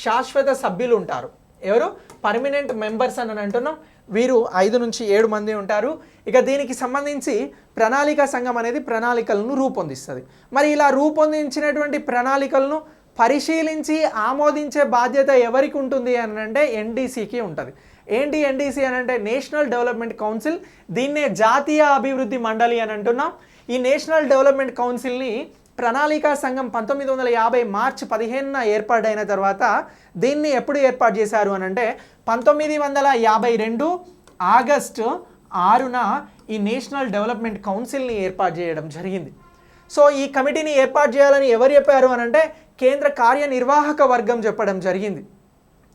శాశ్వత సభ్యులు ఉంటారు. ఎవరు? పర్మనెంట్ మెంబర్స్ అని అంటున్నాం. వీరు 5 నుంచి 7 మంది ఉంటారు. ఇక దీనికి సంబంధించి ప్రణాళికా సంఘం అనేది ప్రణాళికలను రూపొందిస్తుంది. మరి ఇలా రూపొందించినటువంటి ప్రణాళికలను పరిశీలించి ఆమోదించే బాధ్యత ఎవరికి ఉంటుంది అని అంటే ఎన్డీసీకి ఉంటుంది. ఏంటి ఎన్డీసీ అని అంటే నేషనల్ డెవలప్మెంట్ కౌన్సిల్. దీన్నే జాతీయ అభివృద్ధి మండలి అని అంటున్నాం. ఈ నేషనల్ డెవలప్మెంట్ కౌన్సిల్ని ప్రణాళికా సంఘం 1950 మార్చి 15న ఏర్పాటైన తర్వాత దీన్ని ఎప్పుడు ఏర్పాటు చేశారు అని అంటే 1952 ఆగస్టు 6న ఈ నేషనల్ డెవలప్మెంట్ కౌన్సిల్ని ఏర్పాటు చేయడం జరిగింది. సో ఈ కమిటీని ఏర్పాటు చేయాలని ఎవరు చెప్పారు అని అంటే కేంద్ర కార్యనిర్వాహక వర్గం చెప్పడం జరిగింది.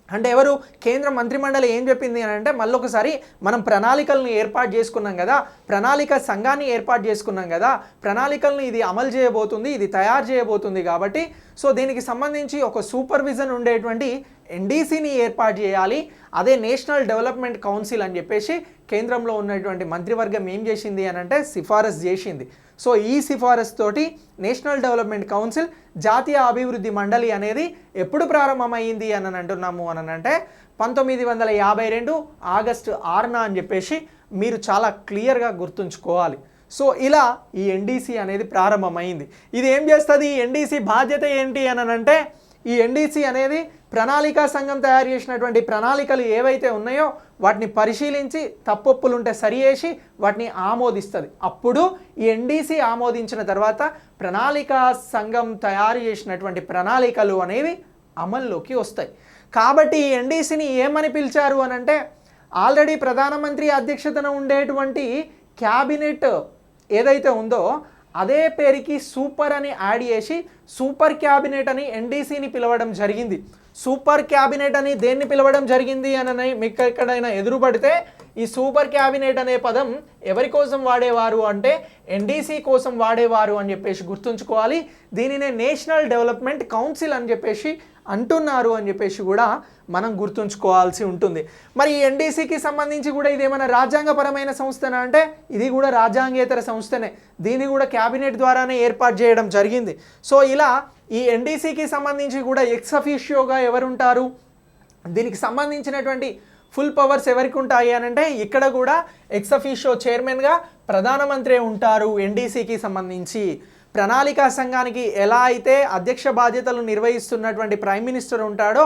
అంటే ఎవరు? కేంద్ర మంత్రిమండలి ఏం చెప్పింది అని అంటే మళ్ళొకసారి మనం ప్రణాళికలను ఏర్పాటు చేసుకున్నాం కదా, ప్రణాళిక సంఘాన్ని ఏర్పాటు చేసుకున్నాం కదా, ప్రణాళికలను ఇది అమలు చేయబోతుంది, ఇది తయారు చేయబోతుంది కాబట్టి సో దీనికి సంబంధించి ఒక సూపర్విజన్ ఉండేటువంటి ఎన్డీసీని ఏర్పాటు చేయాలి, అదే నేషనల్ డెవలప్మెంట్ కౌన్సిల్ అని చెప్పేసి కేంద్రంలో ఉన్నటువంటి మంత్రివర్గం ఏం చేసింది అని అంటే సిఫారసు చేసింది. సో ఈ సిఫారసు తోటి నేషనల్ డెవలప్మెంట్ కౌన్సిల్ జాతీయ అభివృద్ధి మండలి అనేది ఎప్పుడు ప్రారంభమైంది అని అంటున్నాము అని అంటే 1952 ఆగస్టు 6న అని చెప్పేసి మీరు చాలా క్లియర్గా గుర్తుంచుకోవాలి. సో ఇలా ఈ ఎన్డీసీ అనేది ప్రారంభమైంది. ఇది ఏం చేస్తుంది? ఈ ఎన్డీసీ బాధ్యత ఏంటి అని అంటే ఈ ఎన్డీసీ అనేది ప్రణాళికా సంఘం తయారు చేసినటువంటి ప్రణాళికలు ఏవైతే ఉన్నాయో వాటిని పరిశీలించి తప్పొప్పులుంటే సరిచేసి వాటిని ఆమోదిస్తుంది. అప్పుడు ఈ ఎన్డీసీ ఆమోదించిన తర్వాత ప్రణాళికా సంఘం తయారు చేసినటువంటి ప్రణాళికలు అనేవి అమల్లోకి వస్తాయి. కాబట్టి ఈ ఎన్డీసీని ఏమని పిలిచారు అని అంటే ఆల్రెడీ ప్రధానమంత్రి అధ్యక్షతన ఉండేటువంటి క్యాబినెట్ ఏదైతే ఉందో అదే పేరుకి సూపర్ అని యాడ్ చేసి సూపర్ క్యాబినెట్ అని ఎన్డీసీని పిలవడం జరిగింది. సూపర్ క్యాబినెట్ అని దేన్ని పిలవడం జరిగింది అని మీకు ఎక్కడైనా ఎదురుపడితే ఈ సూపర్ క్యాబినెట్ అనే పదం ఎవరి కోసం వాడేవారు అంటే ఎన్డీసీ కోసం వాడేవారు అని చెప్పేసి గుర్తుంచుకోవాలి. దీనినే నేషనల్ డెవలప్మెంట్ కౌన్సిల్ అని చెప్పేసి అంటున్నారు అని చెప్పేసి కూడా మనం గుర్తుంచుకోవాల్సి ఉంటుంది. మరి ఈ ఎన్డీసీకి సంబంధించి కూడా ఇది ఏమైనా రాజ్యాంగపరమైన సంస్థనా అంటే ఇది కూడా రాజ్యాంగేతర సంస్థనే. దీన్ని కూడా క్యాబినెట్ ద్వారానే ఏర్పాటు చేయడం జరిగింది. సో ఇలా ఈ ఎన్డీసీకి సంబంధించి కూడా ఎక్స్ అఫీషియోగా ఎవరుంటారు, దీనికి సంబంధించినటువంటి ఫుల్ పవర్స్ ఎవరికి ఉంటాయి అని అంటే ఇక్కడ కూడా ఎక్స్ అఫీషియో చైర్మన్గా ప్రధానమంత్రి ఉంటారు. ఎన్డీసీకి సంబంధించి ప్రణాళికా సంఘానికి ఎలా అయితే అధ్యక్ష బాధ్యతలు నిర్వహిస్తున్నటువంటి ప్రైమ్ మినిస్టర్ ఉంటాడో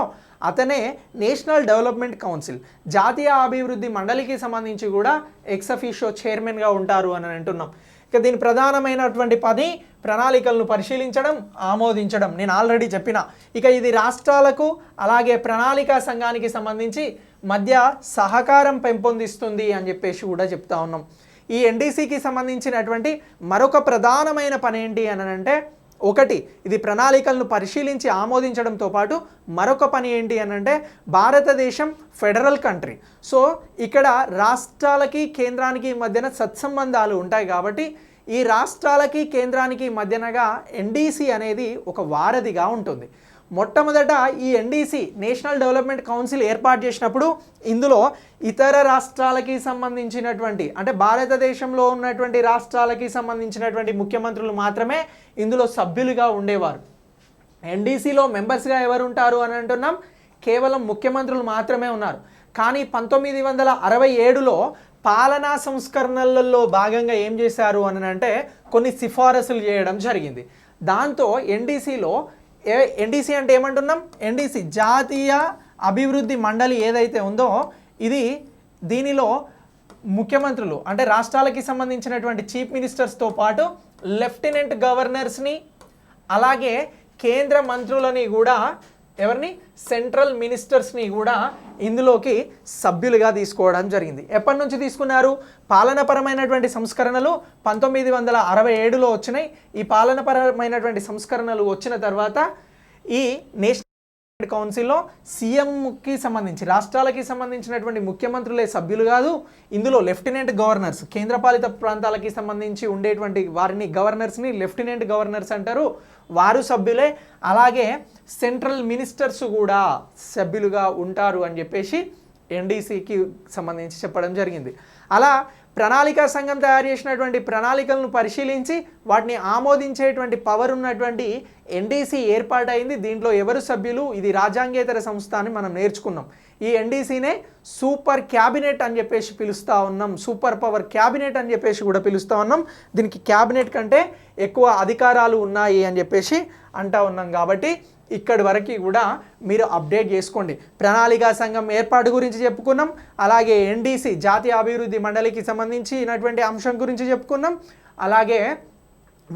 అతనే నేషనల్ డెవలప్మెంట్ కౌన్సిల్ జాతీయ అభివృద్ధి మండలికి సంబంధించి కూడా ఎక్స్ అఫీషియో చైర్మన్గా ఉంటారు అని అంటున్నాం. ఇక దీని ప్రధానమైనటువంటి పని ప్రణాళికలను పరిశీలించడం, ఆమోదించడం. నేను ఆల్రెడీ చెప్పిన. ఇక ఇది రాష్ట్రాలకు అలాగే ప్రణాళికా సంఘానికి సంబంధించి మధ్య సహకారం పెంపొందిస్తుంది అని చెప్పేసి కూడా చెప్తా ఉన్నాం. ఈ ఎన్డీసీకి సంబంధించినటువంటి మరొక ప్రధానమైన పని ఏంటి అని అంటే ఒకటి ఇది ప్రణాళికలను పరిశీలించి ఆమోదించడంతో పాటు మరొక పని ఏంటి అని అంటే భారతదేశం ఫెడరల్ కంట్రీ. సో ఇక్కడ రాష్ట్రాలకి కేంద్రానికి మధ్యన సత్సంబంధాలు ఉంటాయి కాబట్టి ఈ రాష్ట్రాలకి కేంద్రానికి మధ్యనగా ఎన్డీసీ అనేది ఒక వారధిగా ఉంటుంది. మొట్టమొదట ఈ ఎన్డీసీ నేషనల్ డెవలప్మెంట్ కౌన్సిల్ ఏర్పాటు చేసినప్పుడు ఇందులో ఇతర రాష్ట్రాలకి సంబంధించినటువంటి అంటే భారతదేశంలో ఉన్నటువంటి రాష్ట్రాలకి సంబంధించినటువంటి ముఖ్యమంత్రులు మాత్రమే ఇందులో సభ్యులుగా ఉండేవారు. ఎన్డీసీలో మెంబర్స్గా ఎవరు ఉంటారు అని అంటున్నాం, కేవలం ముఖ్యమంత్రులు మాత్రమే ఉన్నారు. కానీ 1967లో పాలనా సంస్కరణలలో భాగంగా ఏం చేశారు అని అంటే కొన్ని సిఫారసులు చేయడం జరిగింది. దాంతో ఎన్డీసీలో ఎన్డీసీ అంటే ఏమంటున్నాం, ఎన్డీసీ జాతీయ అభివృద్ధి మండలి ఏదైతే ఉందో ఇది దీనిలో ముఖ్యమంత్రులు అంటే రాష్ట్రాలకి సంబంధించినటువంటి చీఫ్ మినిస్టర్స్తో పాటు లెఫ్టినెంట్ గవర్నర్స్ని అలాగే కేంద్ర మంత్రులని కూడా ఎవరిని సెంట్రల్ మినిస్టర్స్ని కూడా ఇందులోకి సభ్యులుగా తీసుకోవడం జరిగింది. ఎప్పటి నుంచి తీసుకున్నారు? పాలనపరమైనటువంటి సంస్కరణలు 1967లో వచ్చినాయి. ఈ పాలనపరమైనటువంటి సంస్కరణలు వచ్చిన తర్వాత ఈ నేషనల్ కౌన్సిల్లో సీఎంకి సంబంధించి రాష్ట్రాలకి సంబంధించినటువంటి ముఖ్యమంత్రులే సభ్యులు కాదు, ఇందులో లెఫ్టినెంట్ గవర్నర్స్ కేంద్రపాలిత ప్రాంతాలకి సంబంధించి ఉండేటువంటి వారిని గవర్నర్స్ని లెఫ్టినెంట్ గవర్నర్స్ అంటారు, వారు సభ్యులే. అలాగే సెంట్రల్ మినిస్టర్స్ కూడా సభ్యులుగా ఉంటారు అని చెప్పేసి ఎన్డీసీకి సంబంధించి చెప్పడం జరిగింది. అలా ప్రణాళికా సంఘం తయారు చేసినటువంటి ప్రణాళికలను పరిశీలించి వాటిని ఆమోదించేటువంటి పవర్ ఉన్నటువంటి ఎన్డీసీ ఏర్పాటైంది. దీంట్లో ఎవరు సభ్యులు, ఇది రాజ్యాంగేతర సంస్థ అని మనం నేర్చుకున్నాం. ఈ ఎన్డీసీనే సూపర్ క్యాబినెట్ అని చెప్పేసి పిలుస్తూ ఉన్నాం, సూపర్ పవర్ క్యాబినెట్ అని చెప్పేసి కూడా పిలుస్తూ ఉన్నాం. దీనికి క్యాబినెట్ కంటే ఎక్కువ అధికారాలు ఉన్నాయి అని చెప్పేసి అంటూ ఉన్నాం. కాబట్టి ఇక్కడి వరకు కూడా మీరు అప్డేట్ చేసుకోండి. ప్రణాళికా సంఘం ఏర్పాటు గురించి చెప్పుకున్నాం, అలాగే ఎన్డీసీ జాతీయ అభివృద్ధి మండలికి సంబంధించినటువంటి అంశం గురించి చెప్పుకున్నాం, అలాగే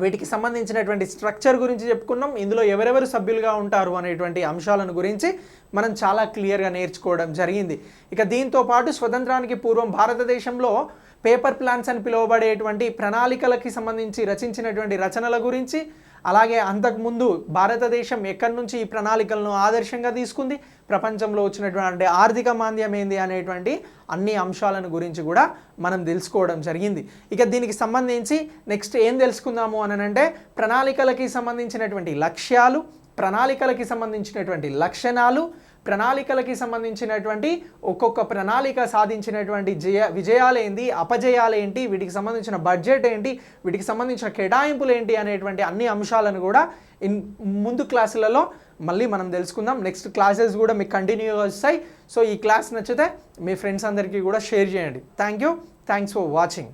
వీటికి సంబంధించినటువంటి స్ట్రక్చర్ గురించి చెప్పుకున్నాం, ఇందులో ఎవరెవరు సభ్యులుగా ఉంటారు అనేటువంటి అంశాలను గురించి మనం చాలా క్లియర్గా నేర్చుకోవడం జరిగింది. ఇక దీంతో పాటు స్వతంత్రానికి పూర్వం భారతదేశంలో పేపర్ ప్లాన్స్ అని పిలువబడేటువంటి ప్రణాళికలకి సంబంధించి రచించినటువంటి రచనల గురించి, అలాగే అంతకుముందు భారతదేశం ఎక్కడి నుంచి ఈ ప్రణాళికలను ఆదర్శంగా తీసుకుంది, ప్రపంచంలో వచ్చినటువంటి ఆర్థిక మాంద్యం ఏంది అనేటువంటి అన్ని అంశాలను గురించి కూడా మనం తెలుసుకోవడం జరిగింది. ఇక దీనికి సంబంధించి నెక్స్ట్ ఏం తెలుసుకుందాము అని అంటే ప్రణాళికలకి సంబంధించినటువంటి లక్ష్యాలు, ప్రణాళికలకి సంబంధించినటువంటి లక్షణాలు, ప్రణాళికలకి సంబంధించినటువంటి ఒక్కొక్క ప్రణాళిక సాధించినటువంటి విజయాలు ఏంటి, అపజయాలు ఏంటి, వీటికి సంబంధించిన బడ్జెట్ ఏంటి, వీటికి సంబంధించిన కేటాయింపులు ఏంటి అనేటువంటి అన్ని అంశాలను కూడా ముందు క్లాసులలో మళ్ళీ మనం తెలుసుకుందాం. నెక్స్ట్ క్లాసెస్ కూడా మీకు కంటిన్యూగా వస్తాయి. సో ఈ క్లాస్ నచ్చితే మీ ఫ్రెండ్స్ అందరికీ కూడా షేర్ చేయండి. Thanks for watching.